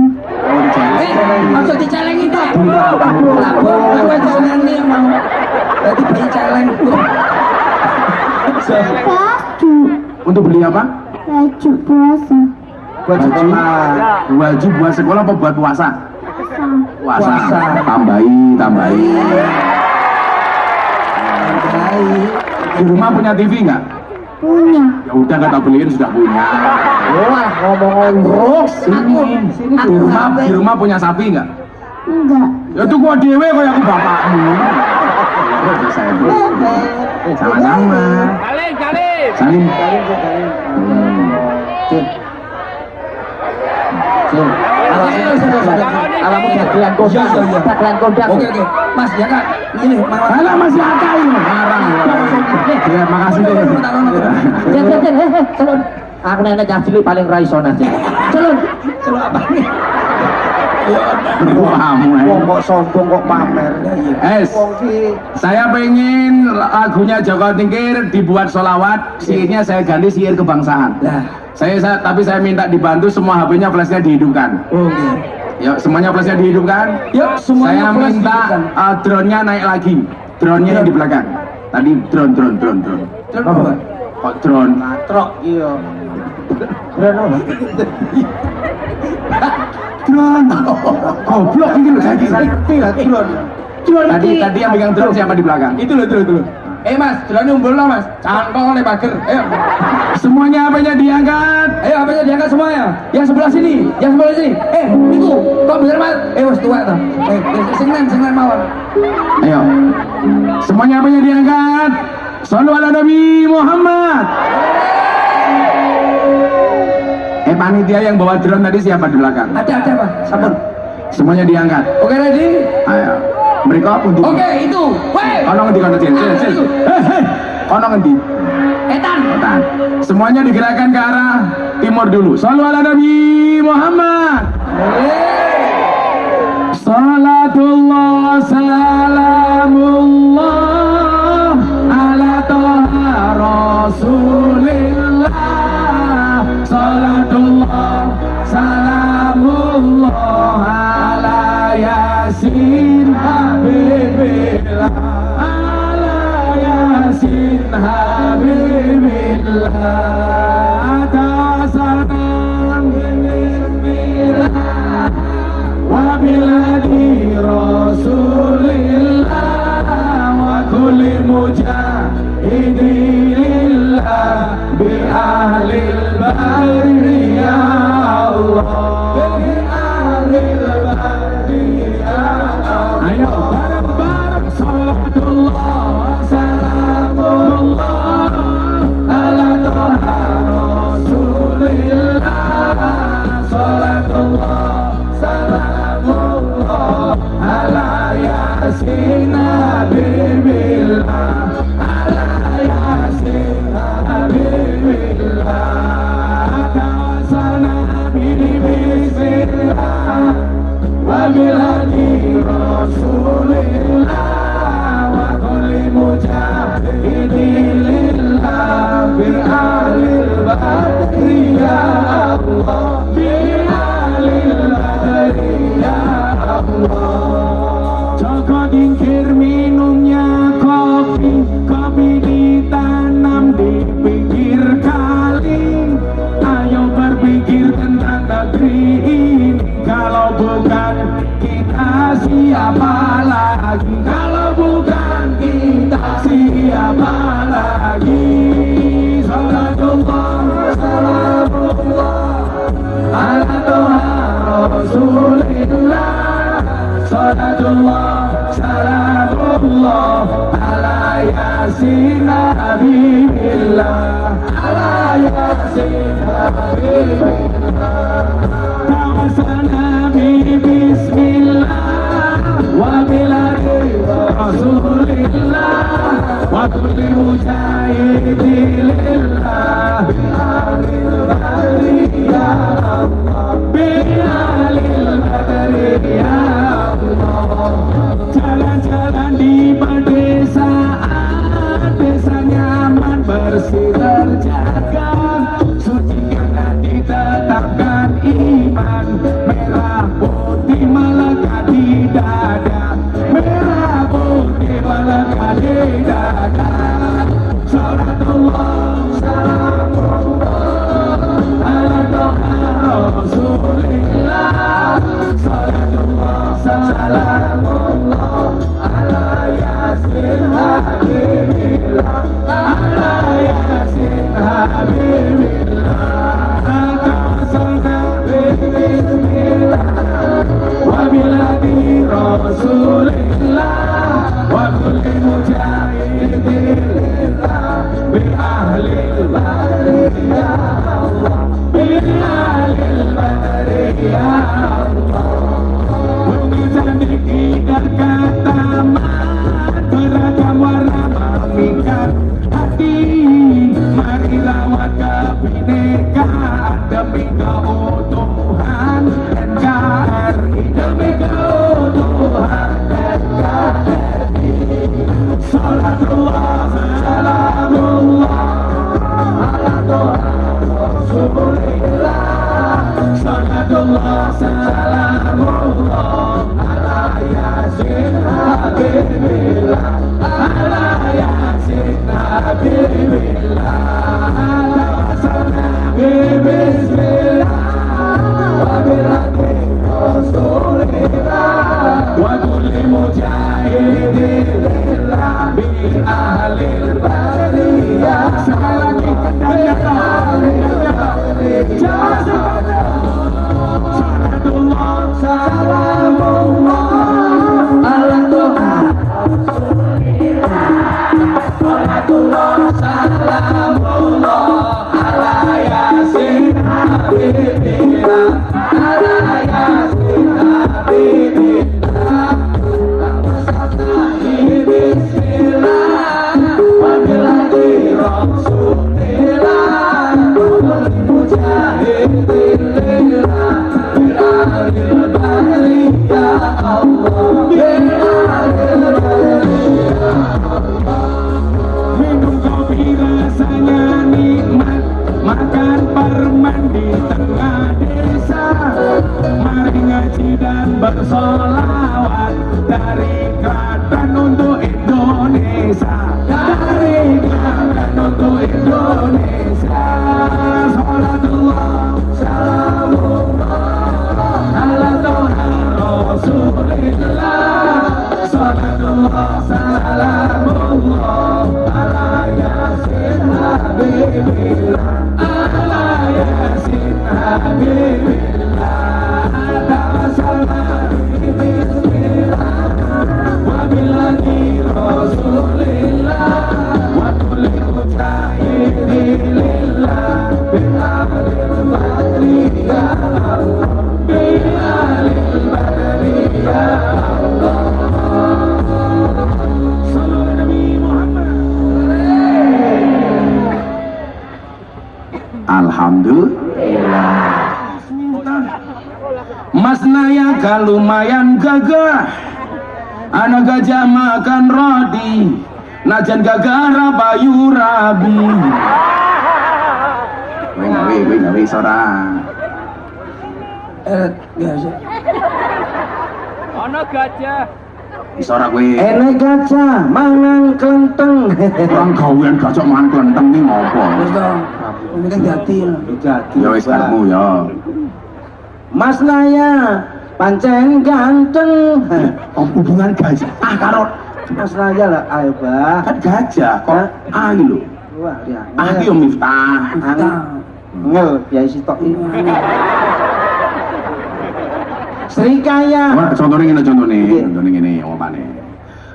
Maksud dicelengin tuh. Lapor, aku jangan nih mau. Berarti beli celeng. Baju, Untuk beli apa? baju puasa. Buat sekolah. Baju buat sekolah apa buat puasa? Puasa. Tambahi. Baik. Di rumah punya TV nggak? Punya. Ya udah kata beliin sudah punya. Wah, ngomong Sini. Di rumah punya sapi nggak? Enggak. Ya tuh gua dewe kok aku bapakmu. Ya udah saya beli. Sama-sama. Salim. Alamu dagelan kondang. Iya. Dagelan kondang. Oke. Mas, ya Kak. Ini Alah masih ada ini. Marah. Ya makasih deh. Celun. Aku nenek jahili paling raiso nanti. Celun. Coba apa nih? Kamu Wong kok sombong kok pamer. Es, Wong ki saya pengen lagunya Joko Tingkir dibuat solawat, sihirnya saya ganti sihir kebangsaan. Lah. Tapi saya minta dibantu semua HP-nya flashnya dihidupkan. Oke. Ya semuanya flashnya dihidupkan. Yuk, semuanya Saya flash minta dihidupkan. drone-nya naik lagi. Drone-nya yang di belakang. Tadi drone. Terus apa? Kok drone? trok iya. Drone Dron. Goblok ini loh saya Ngerti lah Dron. Tadi yang pegang drum siapa di belakang? Itu loh. Mas, jalan umbul lah mas. Cangkong oleh pager. Ayo. Semuanya apanya diangkat. Ayo apanya diangkat semuanya. Yang sebelah sini, yang sebelah sini. Itu kok bener mas? Wes tua tuh. Seneng mawon. Ayo. Semuanya apanya diangkat. Shallu ala Nabi Muhammad. Panitia yang bawa drone tadi siapa di belakang? Ada pak. Sampun. Semuanya diangkat. Oke ready? Ayo. Mereka untuk. Oke itu. Weh. Kono ngendi kono cil. Hei. Kono ngendi? Etan. Semuanya digerakkan ke arah timur dulu. Shallu ala Nabi Muhammad. Salatullah salamullah ala toha rasulillah. Salatullah salamullah ala yasin habibillah. Ala yasin habibillah. Atasalam bismillah wa biladi rasulillah wa kulli mujahidillah bi ahlil bari ya Allah, bi ahlil bari ya Allah. Ayo bareng-bareng salatullah salamullah ala toha rasulillah. Salatullah salamullah ala yasin habibillah. Ala yasin habibillah. Tawassalna bismillah wa biladi rasulillah wa kulli mujahidillah bi ahlil badri ya Allah, bi ahlil badri ya Allah. Joko dingkir minumnya kopi ditanam di pinggir kali. Ayo berpikir tentang negeri ini. Kalau bukan kita siapa lagi? Kalau bukan kita siapa lagi? Salatullah salamullah ala toha rasulillah. Salatullah salamullah ala yasin habibillah. Ala yasin habibillah. Tawassalna bismillah wa biladi rasulillah wa kulli mujahidillah bi ahlil badri ya Allah, bi ahlil badri ya Allah. Jalan-jalan di pedesaan, desa nyaman bersih terjaga, sucikan hati tetapkan iman. Merah putih melekat di dada, merah putih melekat di dada. Salatullah salamullah ala toha rasulillah. Salatullah salamullah ala yasin habibillah. Ala yasin habibillah. Tawassalna bismillah wa biladi rasulillah wa kulli mujahidillah bi ahlil badri ya Allah, bi ahlil badri ya Allah. Bumi cantik indah kataman, beragam warna memikat hati. Mari rawat kebinekaan demi keutuhan NKRI, demi keutuhan NKRI. Salatullah salamullah ala toha rasulillah. Salatullah salamullah ala yasin habibillah. Ala yasin habibillah. Tawassalna bismillah wa biladi bi'alil bariyah. Sekali lagi salatullah salamullah ala Tuhan. Salatullah salamullah ala yasin habibillah ala yasin habibillah. Bismillah wabillahi rasulillah mujahidillah bi'alil bariyah Allah bi'alil bariyah Allah. Minum kopi rasanya nikmat, makan permen di tengah desa. Mari ngaji dan bersolawat dari Klaten untuk Indonesia. Dari Klaten untuk Indonesia. Salatullah salamullah ala Tuhan Rasulillah. Salatullah salamullah ala yasin habibillah ala yasin habibillah. Tawassalna bismillah wabillahi rasulillah wa kulli mujahidillah bi'alil bariyah Allah bi'alil bariyah Allah. Sallu ala Nabi Muhammad. Alhamdulillah. Mas Naya lumayan gagah, anak gajah makan roti, najan gagah rabayu rabi. Wih seorang. Gajah. Ono gajah. Isora kuwi. Enek gajah mangan klenteng. Orang gawean gajah mangan klenteng iki ngopo? Terus dong, ini kan jati lah. Ya wis karepmu ya. Mas Naya pancen ganteng. Hubungan gajah karo Mas Naya lah, ayo bah. kan gajah kok iki lho. Wah, ya. Iki yo Miftah. Ngel, biaya sitok ini. Srikaya. Wah, contohnya ngene omane.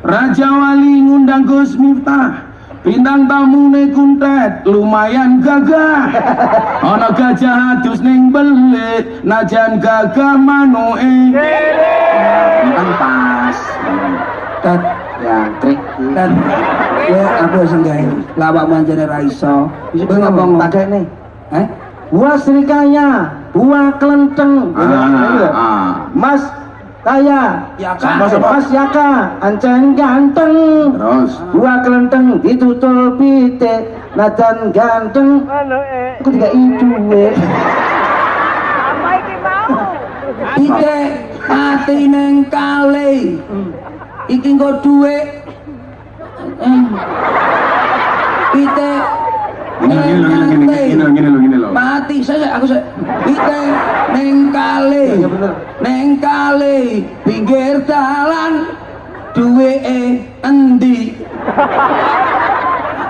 Raja Wali ngundang Gus Miftah. Bintang tamune kuntet lumayan gagah. Ana gajah adus ning belit, najan gagah manuke. Ini kan pas. Tat, Ya, trik. tat. Ya, aku sing gawe. Lawak manjane ra iso. Wis ngomong Pakai nih. Eh? Buah Srikaya, buah kelenteng. Mas Kaya, Ya kan. Mas Yaka, ancen ganteng. Terus Buah kelenteng ditutul pitik, najan ganteng. Aku tidak itu Apa iki mau? Pitik mati ning kali. Iki nggo dhuwit. Pitik gini loh. mati aku pitik ning kali. Ning kali pinggir dalan duweke endi?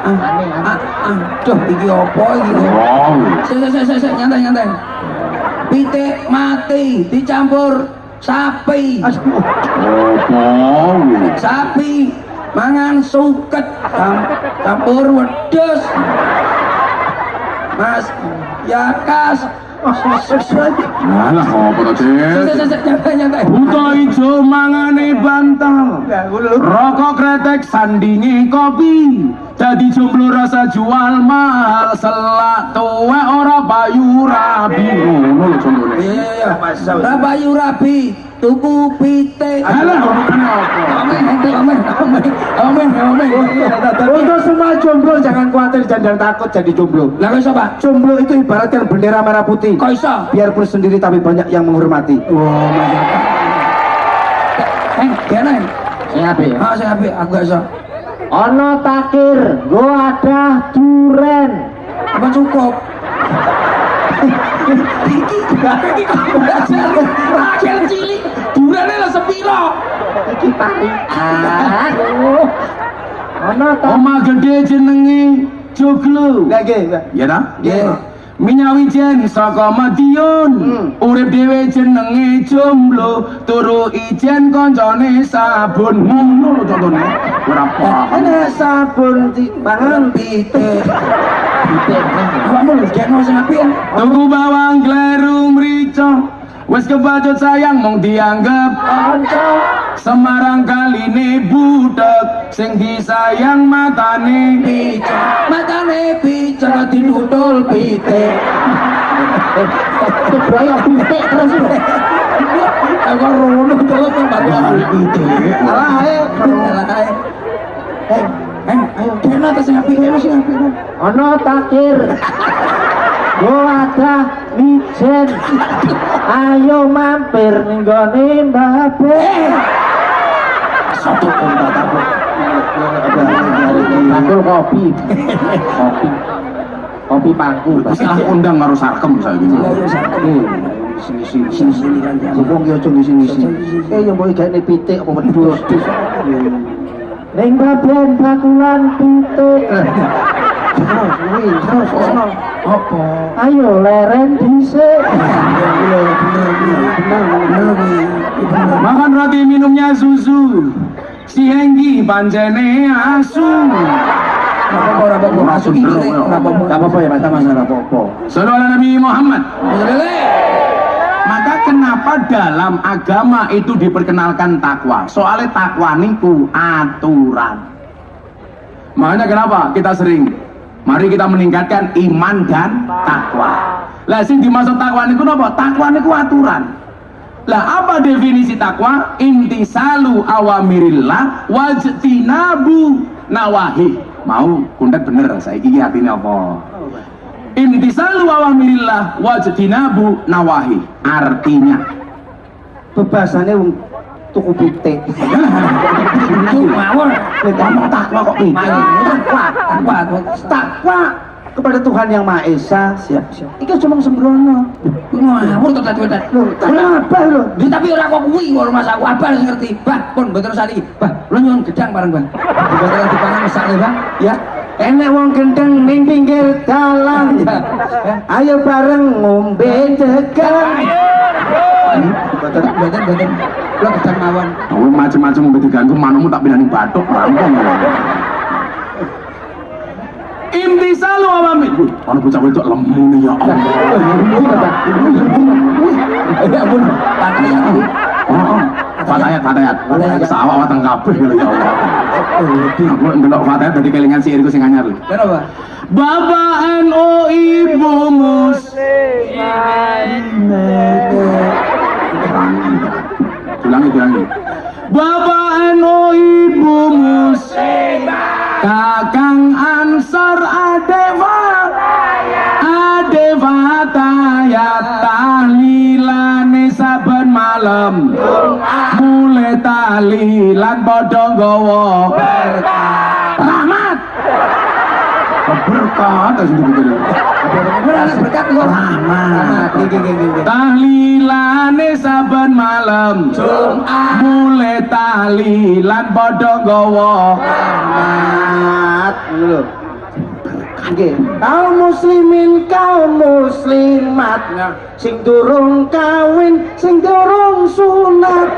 Aduh, iki apa iki? Sik, nyantai. Pitik mati dicampur sapi. Sapi mangan suket campur wedhus. Mas Yakas. Alah apa to, Cik? Nyantai. Buta ijo mangane bantal. Rokok kretek sandingi kopi. Dadi jomblo rasa jual mahal. Selak tuwek ora payu rabi. Ngono lho contone. Iya. Ora payu rabi, tuku pitik. Alah hubungannya apa? Amin. Untuk semua jomblo jangan khawatir, jangan takut jadi jomblo. Lah kok iso, Pak? Jomblo itu ibaratkan bendera merah putih. Kok iso? Biarpun sendiri tapi banyak yang menghormati. Gene. Sing apik. Sing apik, aku gak iso. Ono takir, gua ada duren. Apa cukup? Iki Rakel cilik, durane lho sepiro? Iki pari. Aduh. Ana ta? Omah gede jenenge Joglo. Lah nggih, Mbak. Ya ta? Nggih. Minyawi jen saka Madiun, urip dhewe jenenge jomblo, turu ijen koncone sabun. Ngono lho contone. Ora paham. Ana sabun timbangan pitik. Pitik. Kamu lho jeno sing apik. Tuku bawang glerung mrica, wis kebacut sayang mung dianggep Kanca Semarang kaline budek, sing disayang matane Pica, matane pica didudul pitik. Braya pitik terus. Aku rono terus batu pitik. Alah ae. Ayo, jeno ta sing apik, sing apik. Ana takir. Yo ada wijen. Ayo mampir ning gone Mbak Be. Sopo kontak aku. Pangkul kopi. Kopi pangku. Salah undang karo sarkem saiki. Sini kan. Wong yo aja ngisi-ngisi. Yo mbok gaene pitik apa wedhus. Ning baben bakulan pitik. Terus Apa? ayo leren dhisik. Makan roti minumnya susu, si Henggi pancene asu. Ora apa-apa, masuk iki. Ora apa-apa. Enggak apa-apa ya Mas, enggak apa-apa. Sallallahu alaihi Nabi Muhammad. Maka kenapa dalam agama itu diperkenalkan takwa? Soalnya takwa niku aturan. Makanya kenapa kita sering mari kita meningkatkan iman dan takwa. Lah sing dimaksud takwa niku napa? Takwa niku aturan. Lah apa definisi takwa? Imtisalu awamirillah wajtinabu nawahi. Mau kundet bener saiki iki atine apa? Imtisalu awamirillah wajtinabu nawahi. Artinya Bebasane wong tuku pitik. Itu mawon. Ngomong takwa kok pitik. Takwa kepada Tuhan yang Maha Esa. Siap. Iki cuma sembrono. Ngawur to tadi tadi. Lho, kenapa lho? Tapi ora kok kuwi karo Mas aku abah sing ngerti. Bah, pun mboten usah iki. Bah, lo nyuwun gedang bareng, Bang. Diboten dipangan mesake, Bang. Ya. Enek wong gendeng ning pinggir dalan. Ayo bareng ngombe degan. Boten. Lo gedang mawon. oh, macam-macam mau diganggu manumu tak pindahin batuk rampung. Imtisalu awamir. Ono bocah wedok lemu nih ya Allah. Ya ampun, pataya. Fatayat. Sawah wateng kabeh lho ya Allah. Aku ndelok fatayat dadi kelingan sihirku sing anyar lho. Kenapa? Bapak NU Ibu Ulangi. Bapak NU Ibu Kakang Ansor Adeva tayat tahlilane saben malam mulai tahlilan padha nggawa rahmat berkat Berkat kok. Rahmat. tahlilane saben malam mulai tahlilan padha nggawa Rahmat. Lho. Nggih, kaum muslimin kaum muslimat sing durung kawin sing durung sunat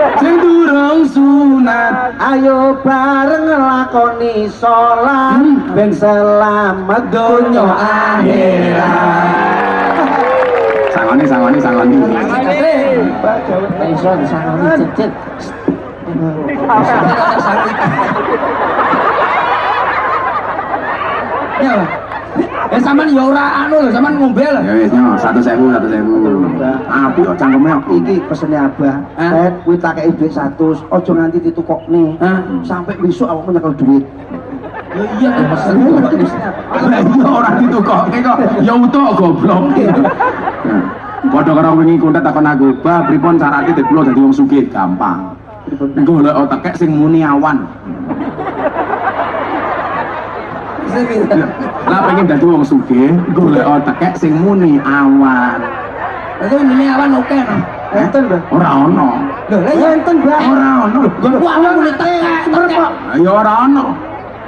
ayo bareng lakoni salat ben selamat donya akhirat. sangoni Pak Jawa iso disangoni cecet. Ya. Sampean ya ora anu lho, sampean ngombe lho. ya wis nyo 1.000 api kok cangkeme aku Iki pesene Abah. Ben kuwi tak kei dhuwit 100, aja nganti ditukokne. Sampai besok aku nyekel duit. Ya iya ta pesen. lah iya ora ditukokke kok ya utuk goblok padha karo wingi kontak takon aku bah pripun carane dadi kula dadi wong sugih gampang golek otek sing muni awan lah pengen dadi wong sugih golek otek sing muni awan Itu ini awan oke no. Enten, Mbah. ora ono Lho, lah ya Enten, Mbah. ora ono gua awan mulai tekek. ya ora ono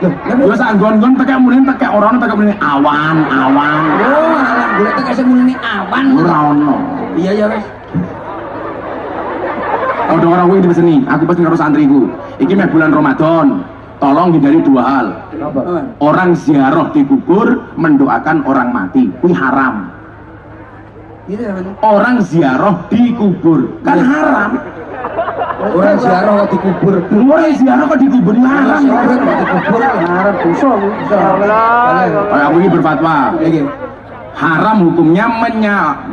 Yo sak nggon-nggon tekek muni tekek ora ono tekek muni awan. Oh, alah golek tekek sing muni awan. Ora ono. Iya ya wis. Ada orang kuwi dipeseni, aku pesen karo santriku. Iki meh bulan Ramadan. Tolong hindari dua hal. Orang ziarah di kubur mendoakan orang mati, kuwi haram. Gitu namanya. Orang ziarah di kubur kan haram. Orang ziarah kok dikubur. Orang ziarah kok dikubur haram. Orang dikubur haram dosa. Kayak aku ini berfatwa. Haram hukumnya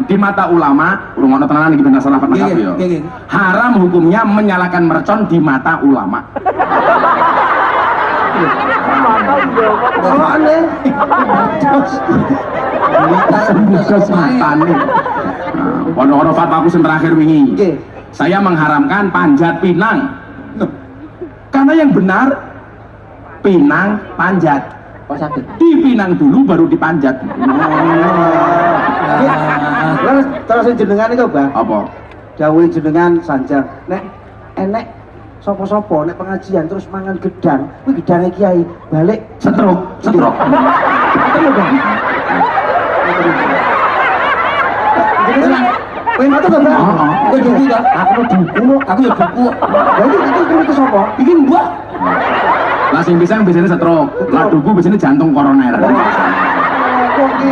di mata ulama, urung ono tenanan iki bener salah Fatwa ya. Haram hukumnya menyalakan mercon di mata ulama. Soalnya Sembugas matane. Ono fatwaku sing terakhir wingi. Saya mengharamkan panjat pinang. Karena yang benar pinang panjat. kok sakit. Dipinang dulu baru dipanjat. Terus jenengan itu, Bang. Apa? Dawuh jenengan sanjang. Nek enek sopo-sopo nek pengajian terus mangan gedang, kuwi gedange kiai balik Setruk. Jenengan kowe ngoten to, Bang? Kowe duku ta? Aku duku, Aku ya duku. Jadi itu sapa? Iki mbah. Lah sing pisang biasanya stroke, lah duku biasanya jantung koroner. Kok iki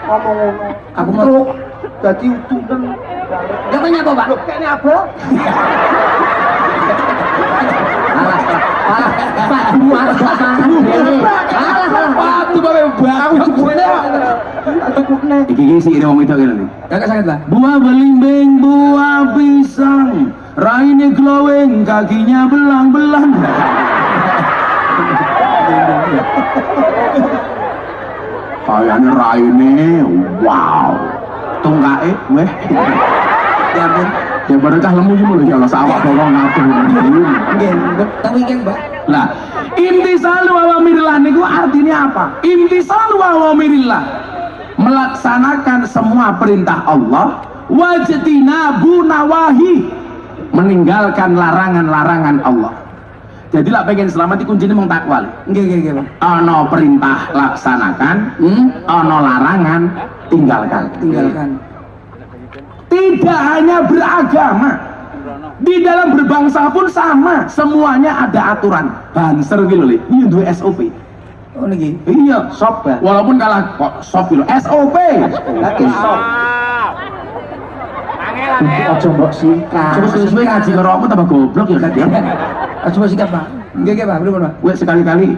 ngomong ngono. Aku mau Truk, dadi utuhan. namanya apa, Pak? Loh, kayaknya apa? Pak Buar Waduh, Bapak Tukune. Iki sih ini wong itu kene. Kakak sakit lah. Buah belimbing, buah pisang, raine glowing, kakinya belang-belang. Kayaknya raine, wow. Tungkae, weh. Ya ampun. Ya baru cah lemu iki lho ya Allah sawak bawang ngatur. Nggih, tapi kan, Mbak. Lah, imtisalu awamirillah niku artinya apa? Imtisalu awamirillah, melaksanakan semua perintah Allah, wajtinabu nawahi, meninggalkan larangan-larangan Allah. Jadi lah pengen selamat kuncinya mung takwa. Nggih, Pak. Ana perintah laksanakan, ana larangan tinggalkan. Tidak hanya beragama, di dalam berbangsa pun sama, semuanya ada aturan. Banser gitu loh, ini dua SOP. Oh niki. Iya, Sop, Bang. walaupun kalah kok sop gitu, SOP. Lagi sop. Ojo mbok singkat. Coba sesuai ngaji karo aku tambah goblok ya kan ya. Coba sikap, Pak. Nggih, Pak. Belum, Pak. Gue sekali-kali,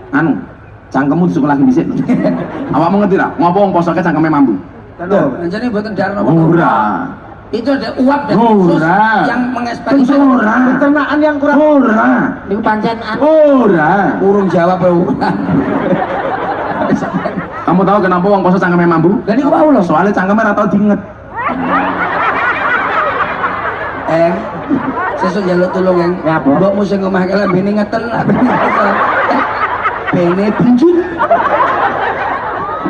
anu, cangkemmu disukul lagi bisik. Awakmu ngerti lah, ngopo wong posoke cangkeme mambu. Tuh, anjane mboten darah apa. Ora. Itu ada uap dan khusus yang mengeksperimen. Ora. Pencernaan yang kurang. Ora. Niku pancen Ora. Urung jawab ya. Kamu tahu kenapa wong poso cangkeme mambu? Lah niku wau lho. Soalnya cangkeme ora tau diinget. Sesuk njaluk tulung yang mbokmu sing omah kala bene ngeten lah bene benjut.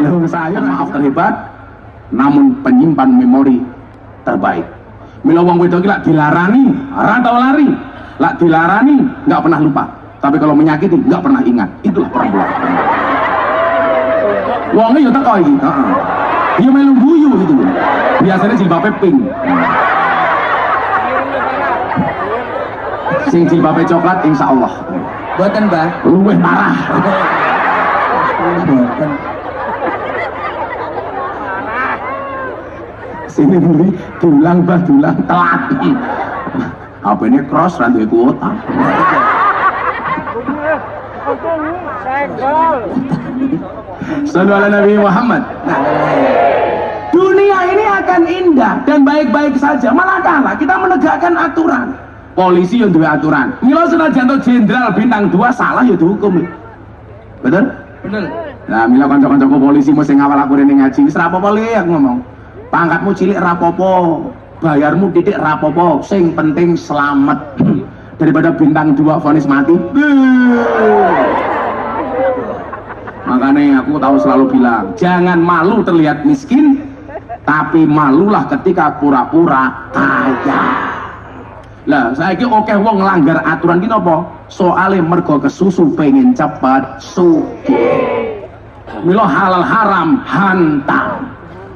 Loh, saya maaf terhebat, namun penyimpan memori terbaik. Mila wong wedok iki lak dilarani, ora tau lari. Lak dilarani, enggak pernah lupa. Tapi kalau menyakiti, enggak pernah ingat. Itulah perempuan. Wongnya yo teko iki, heeh. Dia melu guyu gitu. Biasanya jilbabe pink. Sing jilbabe coklat insyaallah. Mboten, Mbah. Luwih parah. Mboten. Sini beli dulang bah dulang telat. Apa ini cross rantai kuota? Sallallahu alaihi Nabi Muhammad. Dunia ini akan indah dan baik-baik saja. Manakala kita menegakkan aturan. Polisi yang dua aturan. Mila senajan to jenderal bintang 2 salah ya dihukum. Betul? Bener. Nah, mila kanca-kancaku polisi mesti ngawal aku rene ngaji. Wis ra apa-apa le aku ngomong. Pangkatmu cilik rapopo, bayarmu titik rapopo, sing penting selamat. Daripada bintang 2 vonis mati. Makanya aku tahu selalu bilang, jangan malu terlihat miskin, tapi malulah ketika pura-pura kaya. Lah saiki akeh wong nglanggar aturan ki napa? Soale mergo kesusu pengen cepet sugih. Mila halal haram hantam.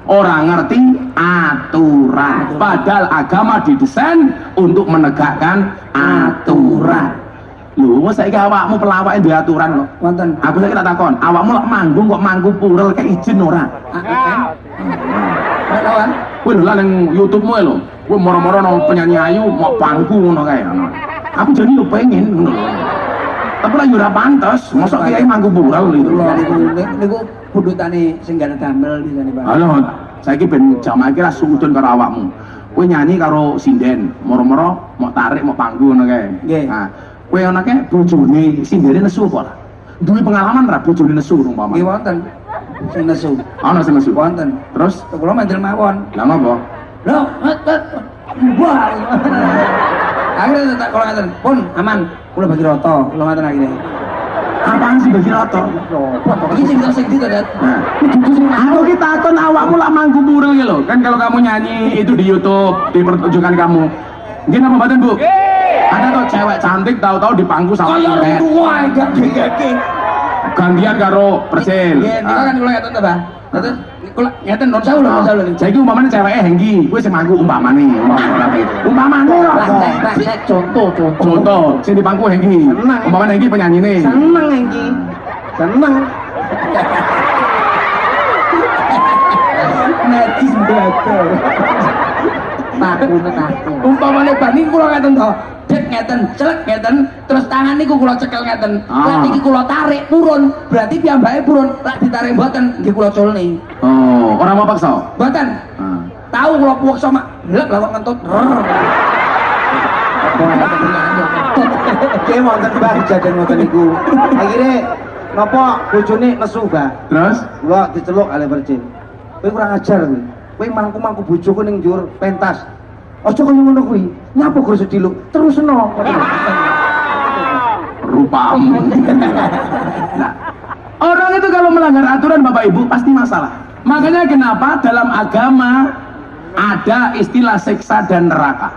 Orang ngerti aturan. Padahal agama didesain untuk menegakkan aturan. Lho, saiki awakmu pelawake duwe aturan kok. Wonten. Aku saiki tak takon, awakmu lek manggung kok mangku purel ke izin ora? Ora kawan. Kowe lho lah ning YouTube-mu lho. Kowe moro-moro nang penyanyi ayu mau pangku ngono kae. Aku jadi yo pengen ngono. Tapi lah yo ora pantes, mosok kiai mangku purel gitu. Niku budutane sing gak damel disane, Pak. Halo, saiki ben jamaah iki ra sudun karo awakmu. Kowe nyanyi karo sinden, moro-moro mau tarik mau pangku ngono kae. Nggih. Nah, kowe ana kae bojone sindene nesu apa ora? Duwe pengalaman ra bojone nesu umpama? Nggih wonten. Sing nesu. Ana sing nesu. Wonten. Terus Kula mandel mawon. lha napa? Lho, wah. Akhirnya tak kalau ngaten, pun aman. Kula bagi roto, kula ngaten akhirnya. Apaan sih bagi rata? Iki cerita sing gitu, Dat. Nah, aku kita takon awakmu lak mangku purel ya lho. Kan kalau kamu nyanyi itu di YouTube, di pertunjukan kamu. Nggih napa mboten, Bu? Ada tuh cewek cantik tahu-tahu di pangku sama Kaya kayak ruwah gak gegeke. gantian karo persil. Nggih, niku kan kula ngaten ta, Pak. Terus kula ngaten non sawu lho, non sawu lho. Saiki umpamane ceweke Henggi, kowe sing mangku umpamane. Umpamane lho. Praktek contoh. Contoh, sing di pangku Henggi. Umpamane Henggi penyanyine. Seneng iki. Seneng. Netis blater. Takut. Umpamane bar niku kula ngaten to. Dek ngeten, celek ngeten, terus tangan niku kula cekel ngeten. Lah niki kula tarik purun, berarti piyambake purun. Lah ditarik mboten, nggih kula culni. Oh, ora mau paksa. Mboten. Tahu kula puweksa mak, lek lawak ngentut. Oke, wonten Mbah kejadian ngoten niku. Akhire napa bojone nesu, Mbah. Terus Kula diceluk ale percin. Kowe kurang ajar kowe. Kowe mangku-mangku bojoku ning njur pentas. Aja kaya ngono kuwi. Nyapa guru sediluk? Terusno. rupamu. Nah, orang itu kalau melanggar aturan Bapak Ibu pasti masalah. Makanya kenapa dalam agama ada istilah siksa dan neraka.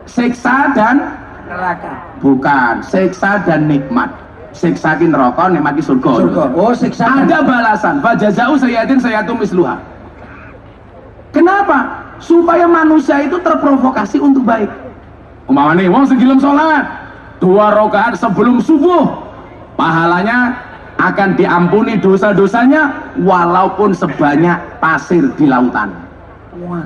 Siksa dan Neraka. bukan, siksa dan nikmat. Siksa ki neraka, nikmat ki surga. Surga. Oh, siksa. Ada balasan. Fajazau sayyatin sayyatu misluha. Kenapa? Supaya manusia itu terprovokasi untuk baik. Umpamane wong sing gelem salat 2 rakaat sebelum subuh, pahalanya akan diampuni dosa-dosanya walaupun sebanyak pasir di lautan.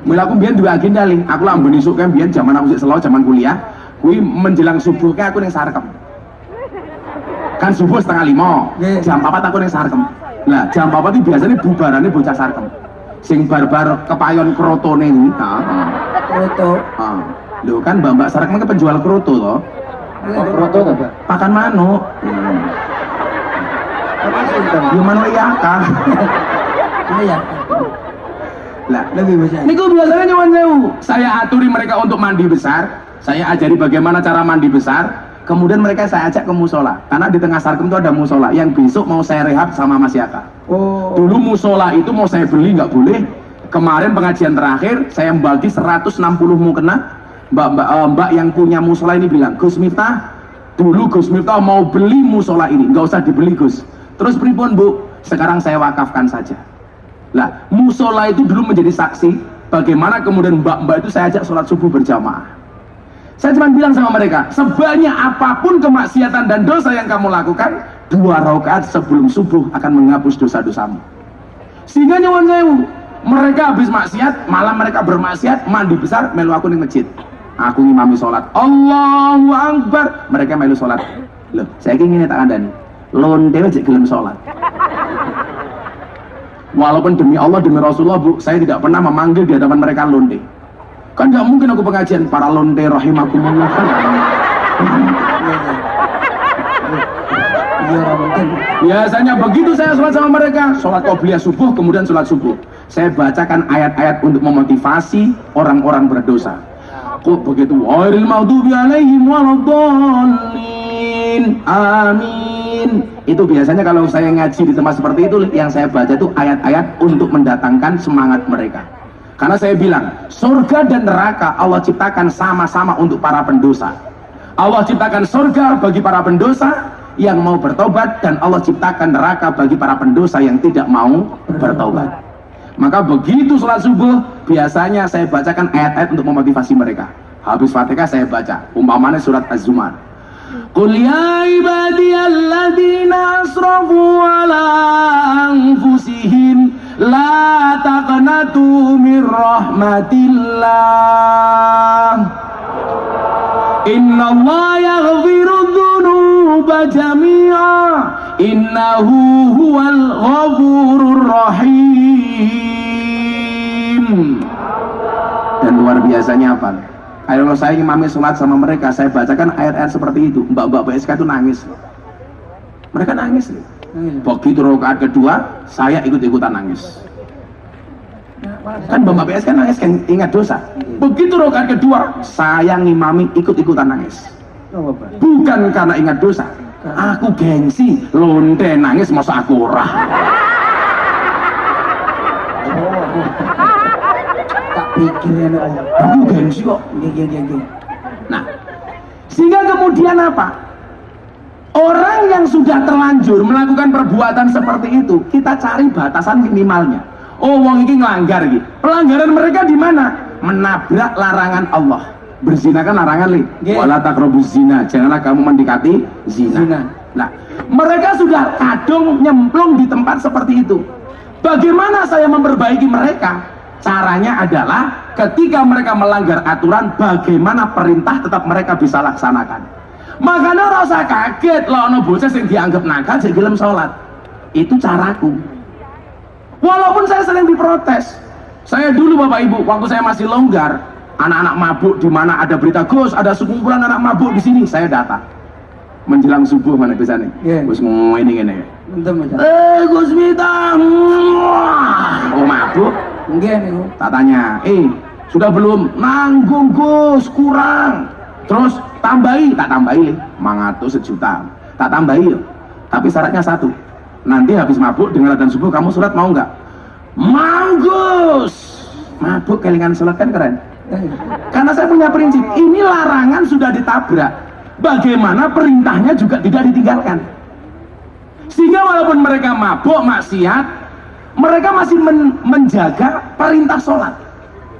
Mula aku mbiyen duwe agenda ling, aku lah ambune isuk kan mbiyen zaman aku sik selo zaman kuliah, kuwi menjelang subuh ke aku ning Sarkem. Kan subuh 4:30, jam 4 aku ning Sarkem. Lah jam 4 itu biasanya bubarane bocah Sarkem. Sing barbar kepayon krotone kuwi. Foto. Lho kan Mbak Sarkem kan penjual kroto toh. Kroto to, Pak? Pakan manuk. Apa sinten? Ya manuk iyaka. Ini ya. Lah, Lebih besar. niku biasanya nyuwun sewu. Saya aturi mereka untuk mandi besar. Saya ajari bagaimana cara mandi besar. Kemudian mereka saya ajak ke musola. Karena di tengah Sarkem itu ada musola yang besok mau saya rehab sama Mas Yaka. Oh. Dulu musola itu mau saya beli nggak boleh. Kemarin pengajian terakhir saya bagi 160 mukena. Mbak yang punya musola ini bilang, Gus Miftah, dulu Gus Miftah mau beli musola ini, nggak usah dibeli Gus. Terus pripun Bu? Sekarang saya wakafkan saja. Lah, musola itu dulu menjadi saksi bagaimana kemudian mbak-mbak itu saya ajak sholat subuh berjamaah. Saya cuma bilang sama mereka, sebanyak apapun kemaksiatan dan dosa yang kamu lakukan, 2 rakaat sebelum subuh akan menghapus dosa-dosamu. Sehingga nyuwun sewu, mereka habis maksiat, malam mereka bermaksiat, mandi besar, melu aku ning masjid. Aku ngimami sholat, Allahu Akbar, mereka melu sholat. Loh, saya ingin tak kandani, lonte aja gelem sholat. Walaupun demi Allah, demi Rasulullah Bu, saya tidak pernah memanggil di hadapan mereka lonte. Kan gak mungkin aku pengajian para lonte rahimakumullah kan. Biasanya begitu saya sholat sama mereka, sholat qobliyah subuh, kemudian sholat subuh. Saya bacakan ayat-ayat untuk memotivasi orang-orang berdosa. Kok begitu? Wairil maghdubi alaihim waladdallin. Amin. Itu biasanya kalau saya ngaji di tempat seperti itu, yang saya baca itu ayat-ayat untuk mendatangkan semangat mereka. Karena saya bilang, surga dan neraka Allah ciptakan sama-sama untuk para pendosa. Allah ciptakan surga bagi para pendosa yang mau bertobat, dan Allah ciptakan neraka bagi para pendosa yang tidak mau bertobat. Maka begitu sholat subuh, biasanya saya bacakan ayat-ayat untuk memotivasi mereka. Habis Fatihah saya baca, umpamanya surat Az-Zumar. Qul ya ibadiyalladzina asrafu ala anfusihim la taqnatu min rahmatillah innallaha yaghfiru dzunuba jami'a innahu huwal ghafurur rahim. Dan luar biasanya apa? Kalau saya imami sholat sama mereka, saya bacakan ayat-ayat seperti itu, mbak-mbak PSK itu nangis. Mereka nangis. Begitu rakaat kedua, saya ikut-ikutan nangis. Kan mbak PSK nangis kan ingat dosa. Begitu rakaat kedua, saya ngimami ikut-ikutan nangis. Bukan karena ingat dosa. Aku gengsi, lonte nangis masa aku ora. Pikirnya aku gengsi kok. Nah, sehingga kemudian apa? Orang yang sudah terlanjur melakukan perbuatan seperti itu, kita cari batasan minimalnya. Oh, wong iki nglanggar iki. Pelanggaran mereka di mana? Menabrak larangan Allah. Berzina kan larangan, wala taqrabuz zina. Janganlah kamu mendekati zina. Nah, mereka sudah kadung nyemplung di tempat seperti itu. Bagaimana saya memperbaiki mereka? Caranya adalah ketika mereka melanggar aturan, bagaimana perintah tetap mereka bisa laksanakan. Makanya rasa kaget loh, ono bocah yang dianggap nakal sing gelem sholat. Itu caraku. Walaupun saya sering diprotes. Saya dulu Bapak Ibu, waktu saya masih longgar, anak-anak mabuk di mana ada berita, Gus, ada sekumpulan anak mabuk di sini, saya datang. Menjelang subuh mana biasanya? Gus ngene. Gus Mita. Oh mabuk. Enggak nih. Tak tanya, sudah belum? Nanggung Gus, kurang. Terus tambahi, tak tambahi, 500 sejuta. Tak tambahi loh. Tapi syaratnya satu. Nanti habis mabuk dengan adzan subuh kamu sholat mau nggak? Mau Gus. Mabuk kelingan sholat kan keren. Karena saya punya prinsip, ini larangan sudah ditabrak. Bagaimana perintahnya juga tidak ditinggalkan. Sehingga walaupun mereka mabuk, maksiat, mereka masih menjaga perintah sholat.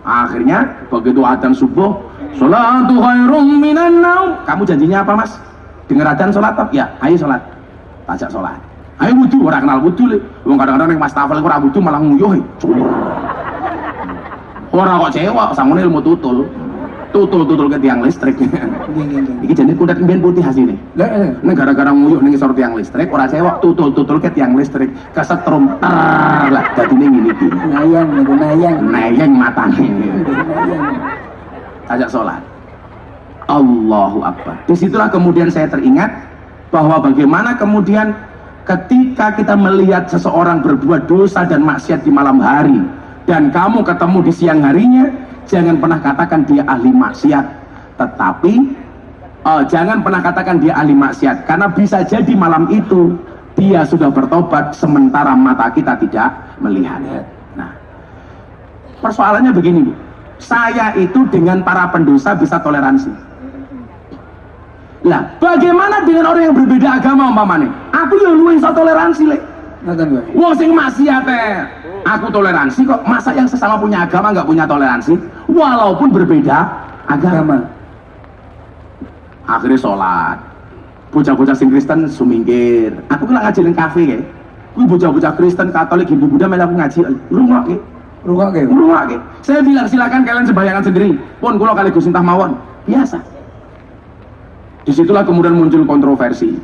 Akhirnya begitu adzan subuh, sholatu khairum minan naum. Kamu janjinya apa Mas? Dengar adzan sholat toh? Ya, ayo sholat. Tajak sholat. Ayo wudu, orang kenal wudu le. Wong kadang-kadang yang Mas Tafel ora wudu malah nguyuh. Orang kok cewek, sangune ilmu tutul ke tiang listrik. Iki jenis kudat mben putih hasilnya. Ini gara-gara nguyuh ning isor tiang listrik, ora cewek tutul ke tiang listrik, kesetrum ter lah dadine ngene iki. Nayang matane. Ajak salat. Allahu Akbar. Disitulah kemudian saya teringat bahwa bagaimana kemudian ketika kita melihat seseorang berbuat dosa dan maksiat di malam hari, dan kamu ketemu di siang harinya, jangan pernah katakan dia ahli maksiat. Tetapi jangan pernah katakan dia ahli maksiat, karena bisa jadi malam itu dia sudah bertobat sementara mata kita tidak melihat. Nah, persoalannya begini Bu, saya itu dengan para pendosa bisa toleransi. Lah, bagaimana dengan orang yang berbeda agama umpamanya? Aku yang luwih iso toleransi le. Wong sing maksiat aku toleransi kok, masa yang sesama punya agama nggak punya toleransi walaupun berbeda agama. Akhirnya sholat, bocah-bocah sing Kristen sumingkir. Aku kena ngaji ning kafe ya, kuwi bocah-bocah Kristen Katolik Hindu Buddha malah aku ngaji rungokke. Saya bilang silakan kalian sembahyangkan sendiri, pun kula kali Gus entah mawon biasa. Disitulah kemudian muncul kontroversi.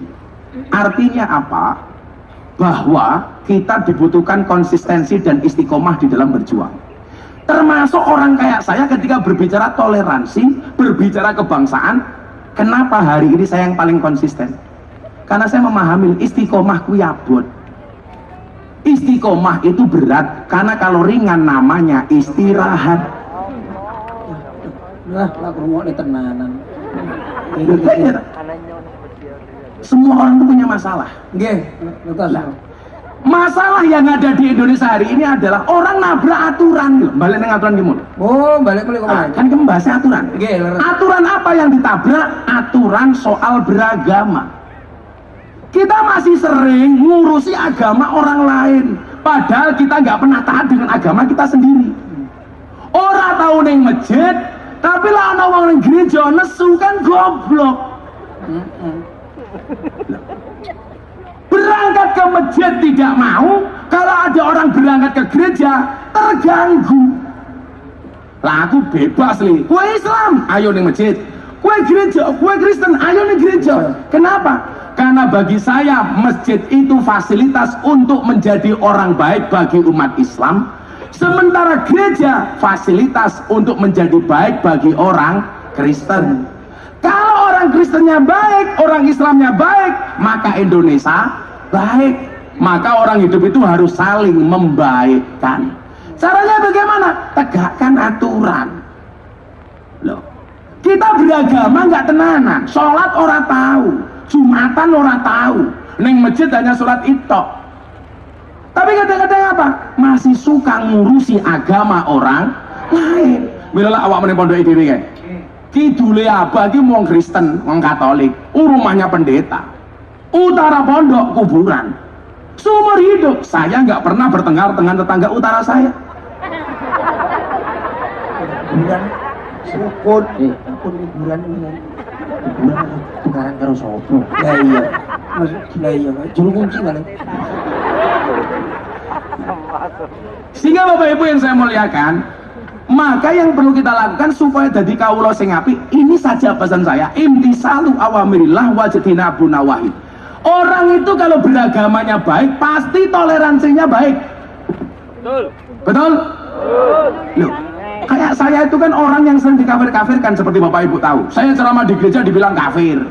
Artinya apa? Bahwa kita dibutuhkan konsistensi dan istiqomah di dalam berjuang. Termasuk orang kayak saya ketika berbicara toleransi, berbicara kebangsaan. Kenapa hari ini saya yang paling konsisten? Karena saya memahami istiqomahku abot. Istiqomah itu berat, karena kalau ringan namanya istirahat. Lah, ngomong tenanan. Semua orang itu punya masalah. Masalah yang ada di Indonesia hari ini adalah orang nabrak aturan. Balik nang aturan gimana? Oh, balik mulai kemana? Kan kembali aturan. Oke, Aturan apa yang ditabrak? Aturan soal beragama. Kita masih sering ngurusi agama orang lain, padahal kita nggak pernah taat dengan agama kita sendiri. Orang tahu neng masjid, tapi lah ana wong neng gereja nesu kan goblok. Berangkat ke masjid tidak mau, kalau ada orang berangkat ke gereja terganggu. Lah aku bebas nih, kue Islam ayo nih masjid, kue gereja, kue Kristen ayo nih gereja. Kenapa? Karena bagi saya masjid itu fasilitas untuk menjadi orang baik bagi umat Islam, sementara gereja fasilitas untuk menjadi baik bagi orang Kristen. Kalau orang Kristennya baik, orang Islamnya baik, maka Indonesia baik. Maka orang hidup itu harus saling membaikkan. Caranya bagaimana? Tegakkan aturan. Loh, kita beragama nggak tenanan, sholat orang tahu, Jumatan orang tahu, neng masjid hanya sholat itu. Tapi kadang-kadang apa? Masih suka ngurusi agama orang lain. Bila awak meneng pondok dhewe kae. Kidule abah ki wong Kristen, wong Katolik, rumahnya pendeta. Utara pondok kuburan. Seumur hidup saya nggak pernah bertengkar dengan tetangga utara saya. Kuburan sukun, kuburan tukaran karo sopo. Lah iya. Lah iya, juru kunci kali. Sehingga Bapak Ibu yang saya muliakan, maka yang perlu kita lakukan supaya jadi kawula sing apik, ini saja pesan saya, imtisalu awamirillah wajtinabun nawahi. Orang itu kalau beragamanya baik, pasti toleransinya baik. Betul. Betul? Loh, kayak saya itu kan orang yang sering dikafir-kafirkan seperti Bapak Ibu tahu. Saya ceramah di gereja dibilang kafir.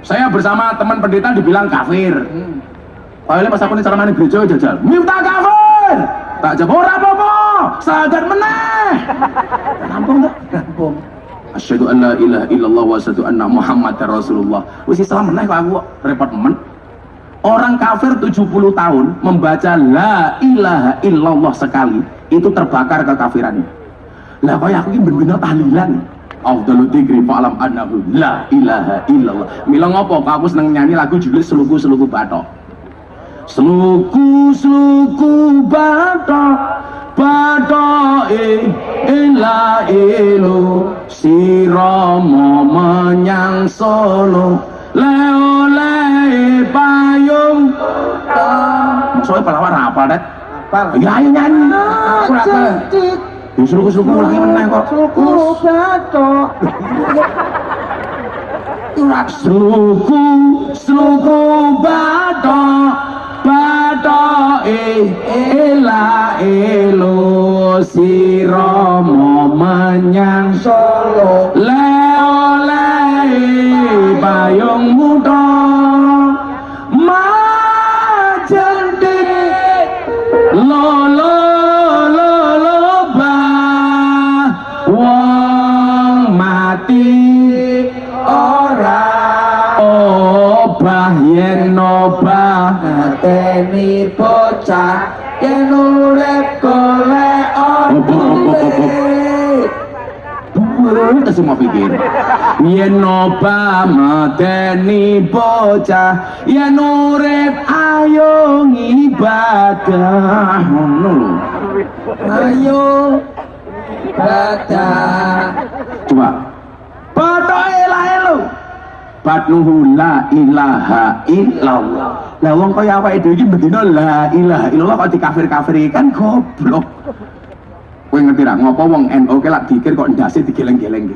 Saya bersama teman pendeta dibilang kafir. Paling pas aku ini ceramah di gereja jajal, "Miftah kafir." Tak jawab ora apa-apa, sadar meneh. Rampung tak? Rampung. Asyhadu an la ilaha illallah wa asyhadu anna Muhammadar Rasulullah. Wis Islam meneh kok aku repot men. Orang kafir 70 tahun membaca la ilaha illallah sekali, itu terbakar kekafirannya. Lah kaya aku iki bener-bener tahlilan. Afdalu dzikri fa'lam annahu la ilaha illallah. Mila ngopo aku seneng nyanyi lagu judul Seluku-seluku Bathok. Seluku-seluku bathok, bathoke ela elo, sirama menyang Solo, le-ole payung. Soalnya pelawar apa det? Ya ayo nyanyi. Aku apa? Seluku-seluku lagi menang kok. Suku bathok. Seluku bathok, bathoke ela elo, sirama menyang Solo. le-ole payung mutha majendik lolo wong mati ora obah yen obah Mateni bocah yen urip golek kita semua pikir yen obah mateni bocah yen urip ayo ngibadah ngono lho. ayo ibadah. Coba bathoke la elo batnuhu la ilaha illallah. Lah wong kaya awake dhewe iki bendina la ilaha illallah kok dikafir-kafiri kan goblok. Kowe ngerti ra ngopo wong NU ke lak dikir kok ndase digeleng-geleng iki.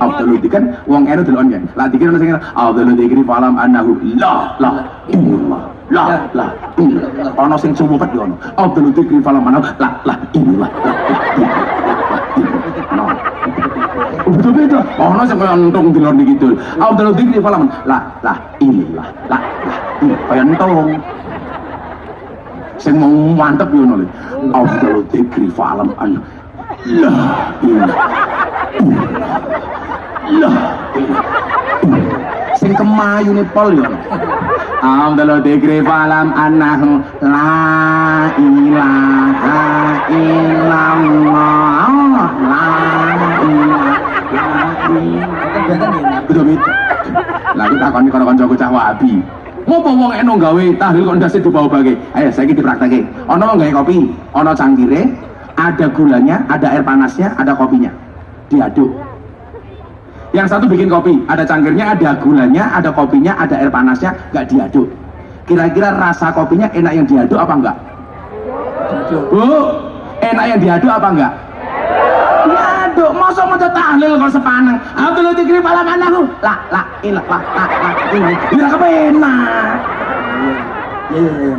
Abdul Dzikir kan wong NU delon kan. Lak dikir ono sing Abdul Dzikir falam annahu la illallah. La illallah. Ono sing sumpet yo ono. Abdul Dzikir falam annahu la illallah. Betul-betul. Ono sing kaya entung delon iki kidul. Abdul Dzikir falam la illallah. Kaya entung. Sing mau mantep yo ngono lho. Afdalu dzikri fa'lam an la ilaha sing kemayune pol yo. Alhamdulillah dikri falam annahu la ilaha illallah la ilaha betul-betul lalu takoni karo kancaku cah Wahabi ngopo wong eno gawe tahlil kok ndase dibawa-bage ayo saiki diprakteke ana wong gawe kopi ana cangkire ada gulanya ada air panasnya ada kopinya diaduk yang satu bikin kopi, ada cangkirnya, ada gulanya, ada kopinya, ada air panasnya, nggak diaduk. Kira-kira rasa kopinya enak yang diaduk apa enggak? Bu, enak yang diaduk apa enggak? Diaduk, masa mau tahlil kalau sepaneng. Abdul dikri falam annahu la ilah. Tidak kepenak. Iya.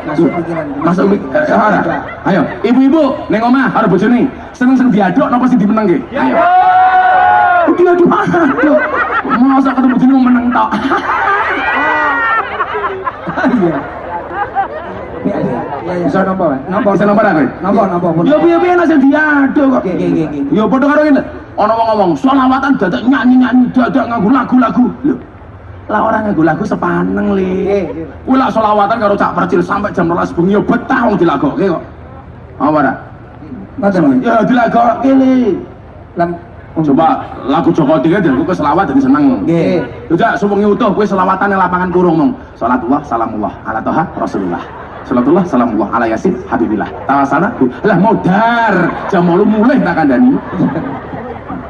Masuk pikiran. Masuk pikiran. Ayo, ibu-ibu, neng omah, harus bojone seneng diaduk, napa sing dimenengke? Ayo. Diaduk aduh. Masa ketemu bojone mau meneng tok. Iya. Bisa nompo, Pak. Bisa nomor aku? Nompo. Ya piye-piye nek sing diaduk kok. Nggih. Ya padha karo ngene. Ana wong ngomong, "Sholawatan dadak nyanyi-nyanyi dadak nganggo lagu-lagu." Lho. Lah orang nganggo lagu sepaneng le. Kuwi lak sholawatan karo cak percil sampai jam 12 bengi ya betah wong dilagokke kok. Apa ora? Ngoten. Ya dilagokke le. Coba lagu Joko Tinggi dan gue selawat jadi seneng. Nggih. Juga suwengi utuh gue selawatan yang lapangan kurung mong. Salatullah salamullah ala toha Rasulullah. Salatullah salamullah ala Yasin Habibillah. Tawasana lah modar jam 8 mulai tak kandani.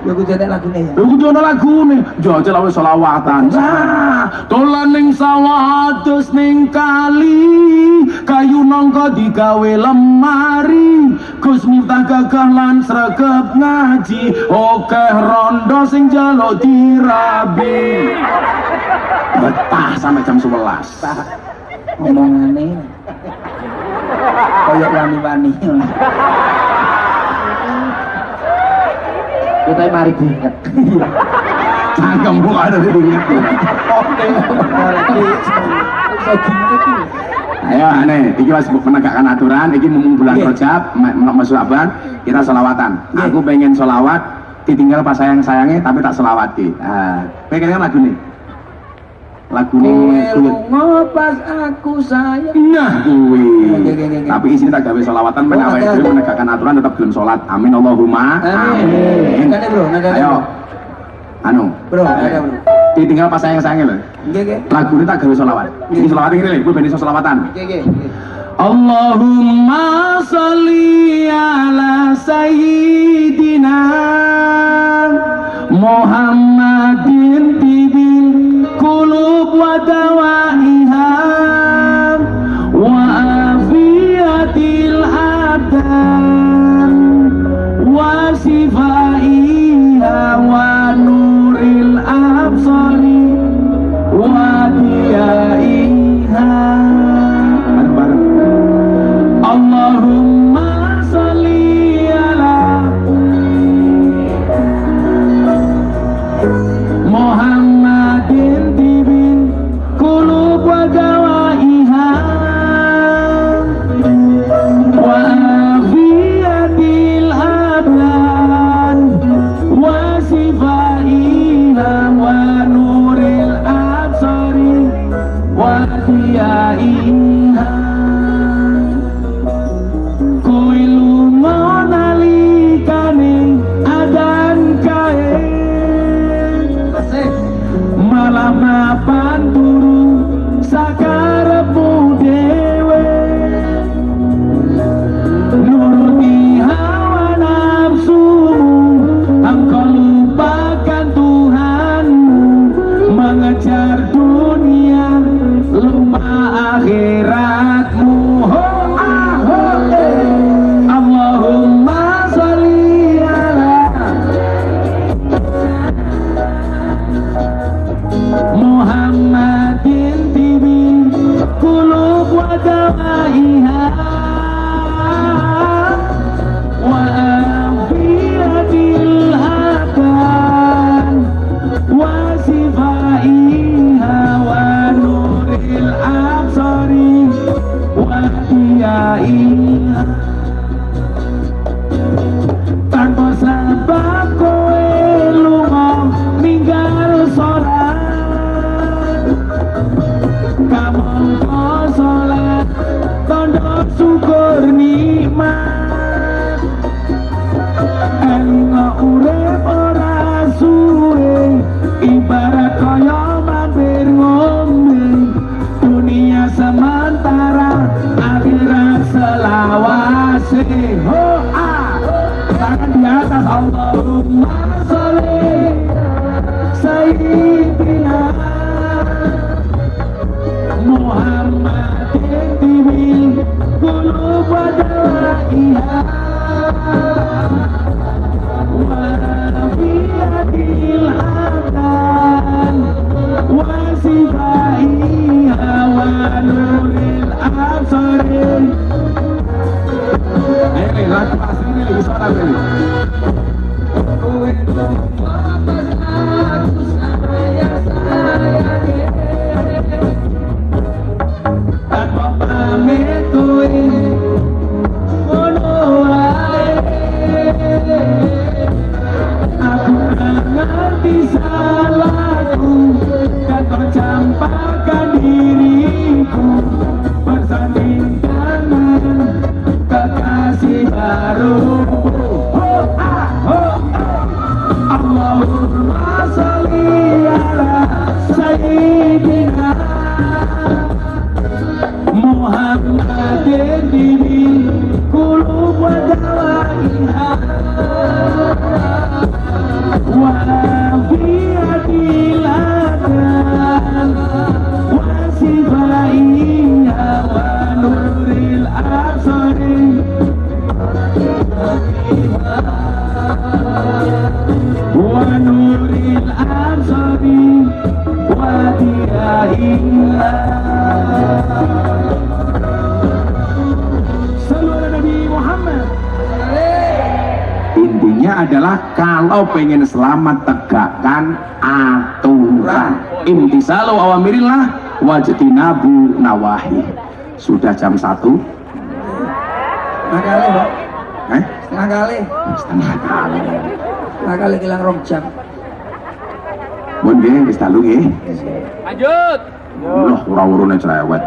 Ya ku jane lagune ya. Aku jono lagune, jajal awe selawatan. Nah, dolan ning sawah adus ning kali, kayu nangka digawe lemari. Gus Miftah gagah lan sregep ngaji, okeh rondo sing njaluk dirabi. Betah sampai jam 11. Omongane koyo wani-wani. Kita mari diinget. Cangkem bu ada di dunia. Ayo aneh, iki wis menegakkan aturan, iki mumpung bulan Rajab, masuk Aban, kita selawatan. Aku pengen selawat, ditinggal pas sayang-sayangnya tapi tak selawati. Pengen kan lagu nih? Lagu nih Pas aku sayang. nah kuwi. Oke. Tapi isinya tak gawe selawatan menawa itu menegakkan aturan tetap gelem salat. Amin Allahumma amin. Nadane bro, nadane. Ayo. Anu, Bro, ada bro. ditinggal pas sayang-sayangnya lho. Nggih. Lagu ini tak gawe selawat. Ini selawat ini lho, gue ben iso selawatan. Nggih. Allahumma sholli ala sayyidina Muhammadin tibil qulub wa dawaiha wa afiyatil abdan wa sifaiha wa nuril absari wa diyaiha. Allahumma sholli ala sayyidina Muhammadin tibil qulub wa da'iha wa fi adil hadan wa sifaiha wa nuril absarin. Ayo nih, lagu asli nih, bisa lagu nih. Aku ngerti salahku dan tercampakkan diriku bersanding dengan kekasih baruku. Allahumma sholli ala sayyidina Muhammadin tibil qulub wa da'iha wa fi adil hadan wa sifaiha wa nuril absarin wa nuril absarin wa diyaiha. Intinya adalah kalau pengen selamat tegakkan aturan. Imtisalu awamirillah wajtinabu nawahi. Sudah jam 1. Setengah kali, Pak. Setengah kali. Setengah kali. Setengah kali hilang rong jam. Mun nggih wis dalu nggih. Lanjut. Loh, ora urune cerewet.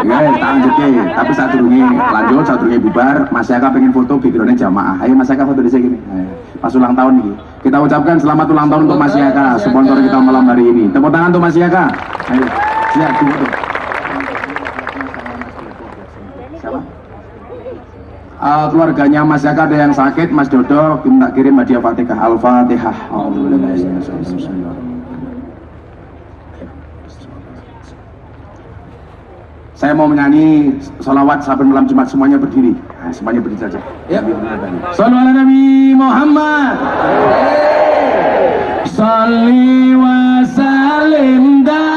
Guys, lanjut nih. Tapi saat durunge lanjut, saat durunge bubar, Mas Yaka pengen foto backgroundnya jamaah. Ayo Mas Yaka foto di sini. Pas ulang tahun nih. Kita ucapkan selamat ulang tahun untuk Mas Yaka, sponsor kita malam hari ini. Tepuk tangan untuk Mas Yaka. Ayo, siap foto. Siapa? Keluarganya Mas Yaka ada yang sakit, Mas Dodo minta kirim hadiah Fatihah. Al-Fatihah. Saya mau menyanyi sholawat sahabat malam Jumat, semuanya berdiri. Nah, semuanya berdiri saja. Ya. Shallu ala Nabi Muhammad. Shalli wa sallim daiman.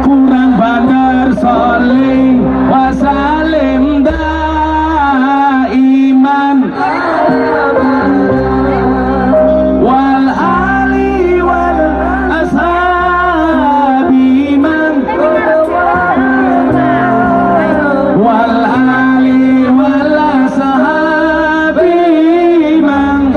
Kurang benar shalli wa sallim daiman. Wal ali wal ashabi man. Wal ali wal ashabi man.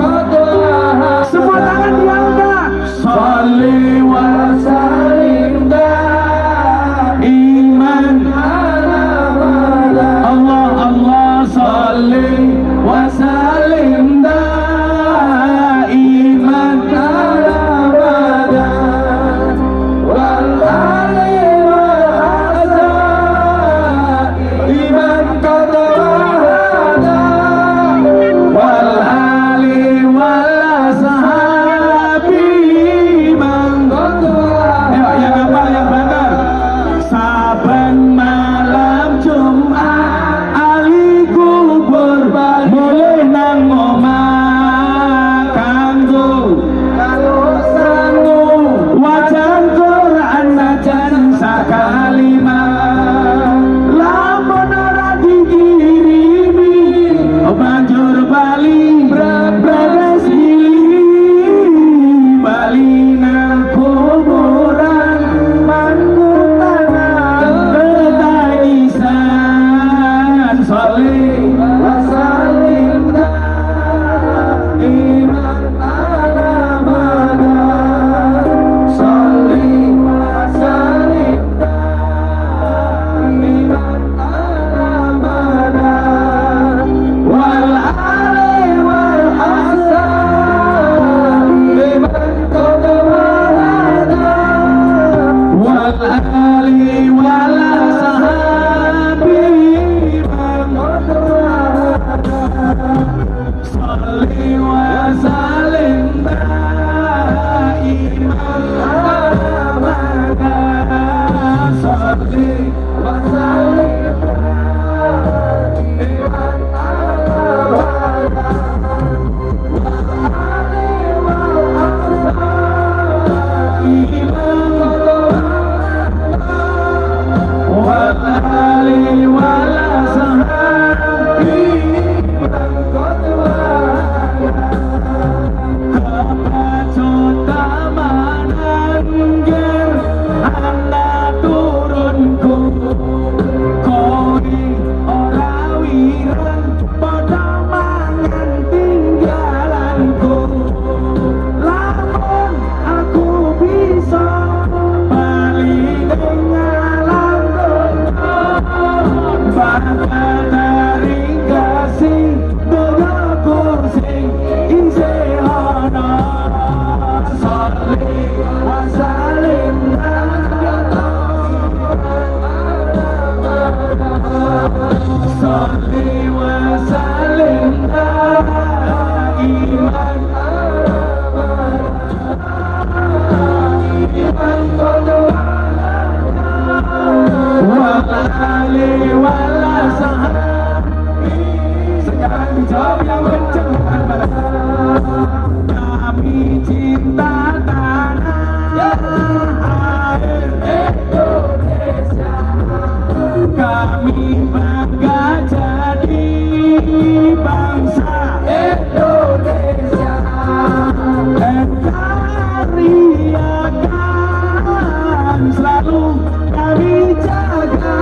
Sekarang dijawab yang kenceng. Kami cinta tanah air Indonesia. Kami bangga jadi bangsa Indonesia. NKRI akan selalu kami jaga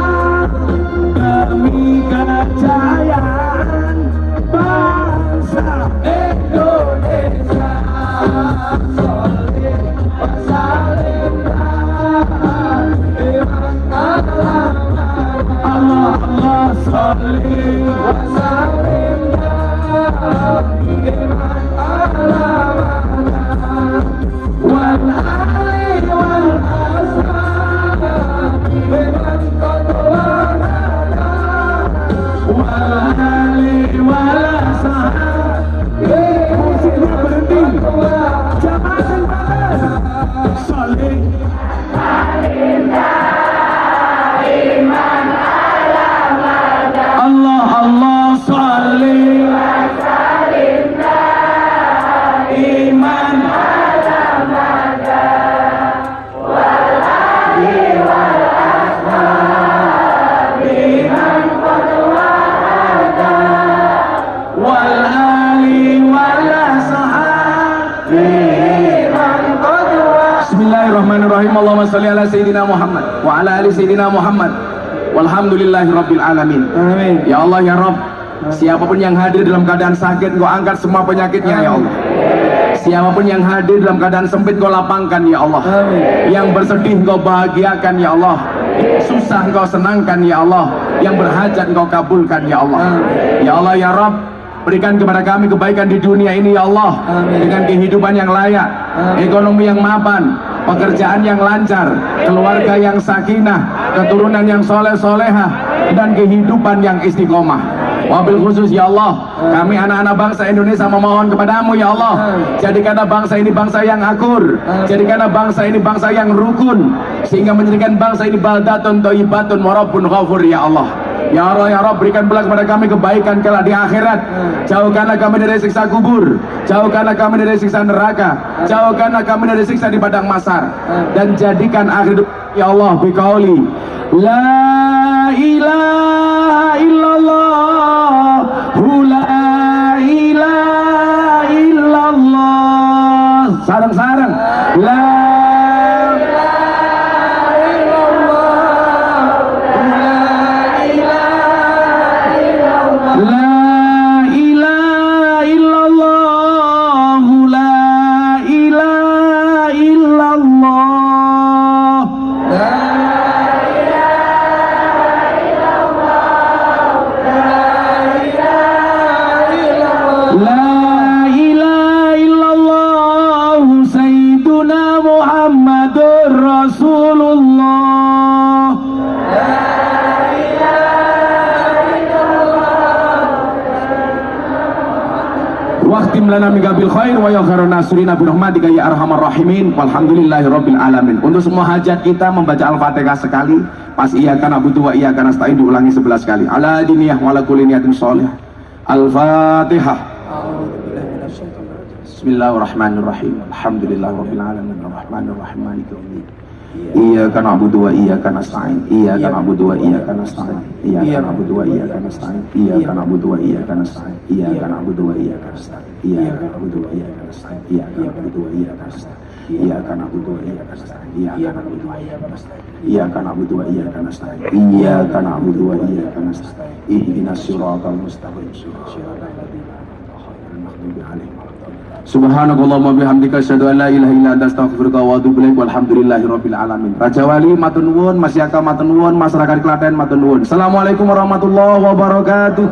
demi kejayaan bangsa Indonesia. Solid wasalim iman Allah Allah solid wasalim iman Allah wal ali wal ashab iman qadwarana wal ali wal ashab. Musiknya berhenti, jamaah yang balas solid Allah Allah solid iman wal ali wal ashab. Bismillahirrahmanirrahim. Allahumma sholli ala sayyidina Muhammad wa ala ali sayyidina Muhammad. Walhamdulillahi rabbil alamin. Amin. Ya Allah ya Rabb, siapapun yang hadir dalam keadaan sakit, Engkau angkat semua penyakitnya ya Allah. Siapapun yang hadir dalam keadaan sempit, Engkau lapangkan ya Allah. Amin. Yang bersedih Engkau bahagiakan ya Allah. Susah Engkau senangkan ya Allah. Yang berhajat Engkau kabulkan ya Allah. Amin. Ya Allah ya Rabb, berikan kepada kami kebaikan di dunia ini ya Allah. Amin. Dengan kehidupan yang layak, ekonomi yang mapan, pekerjaan yang lancar, keluarga yang sakinah, keturunan yang soleh-solehah, dan kehidupan yang istiqomah. Wabil khusus ya Allah, kami anak-anak bangsa Indonesia memohon kepadamu ya Allah, jadikanlah bangsa ini bangsa yang akur, jadikanlah bangsa ini bangsa yang rukun, sehingga menjadikan bangsa ini baldatun thayyibatun wa rabbun ghafur ya Allah. Ya Allah ya Rabb, berikan pula kepada kami kebaikan kelak di akhirat. Jauhkanlah kami dari siksa kubur, jauhkanlah kami dari siksa neraka, jauhkanlah kami dari siksa di padang mahsyar, dan jadikan akhir hidup ya Allah biqauli la ilaha illallah la ilaha illallah. Sarang-sarang la Waqtim lana min bil khair wa ya khairan nasrina bi rahmatika ya arhamar rahimin. Walhamdulillahi rabbil alamin. Untuk semua hajat kita membaca Al-Fatihah sekali, pas iyyaka na'budu wa iyyaka nasta'in diulangi 11 kali. Ala diniyah wa ala kulli niyatin shalih. Al-Fatihah. Bismillahirrahmanirrahim. Alhamdulillahi rabbil alamin arrahmanir rahim maliki yaumiddin. Iyyaka na'budu wa iyyaka nasta'in. Iyyaka na'budu wa iyyaka nasta'in. Iyyaka na'budu wa iyyaka nasta'in. Iyyaka na'budu wa iyyaka nasta'in. Iyyaka na'budu wa iyyaka nasta'in. Iyyaka na'budu wa iyyaka nasta'in. Iyyaka na'budu wa iyyaka nasta'in. Iyyaka na'budu wa iyyaka nasta'in. Iyyaka na'budu wa iyyaka nasta'in. Iyyaka na'budu wa iyyaka nasta'in. Iyyaka na'budu wa iyyaka nasta'in. Ihdinas siratal mustaqim. Shiratal ladzina an'amta 'alaihim Subhanakallahumma bihamdika asyhadu an la ilaha illa anta astaghfiruka wa atubu ilaik walhamdulillahirabbil alamin. Raja Wali matur nuwun, Mas Yaka matur nuwun, masyarakat Klaten matur nuwun. Assalamualaikum warahmatullahi wabarakatuh.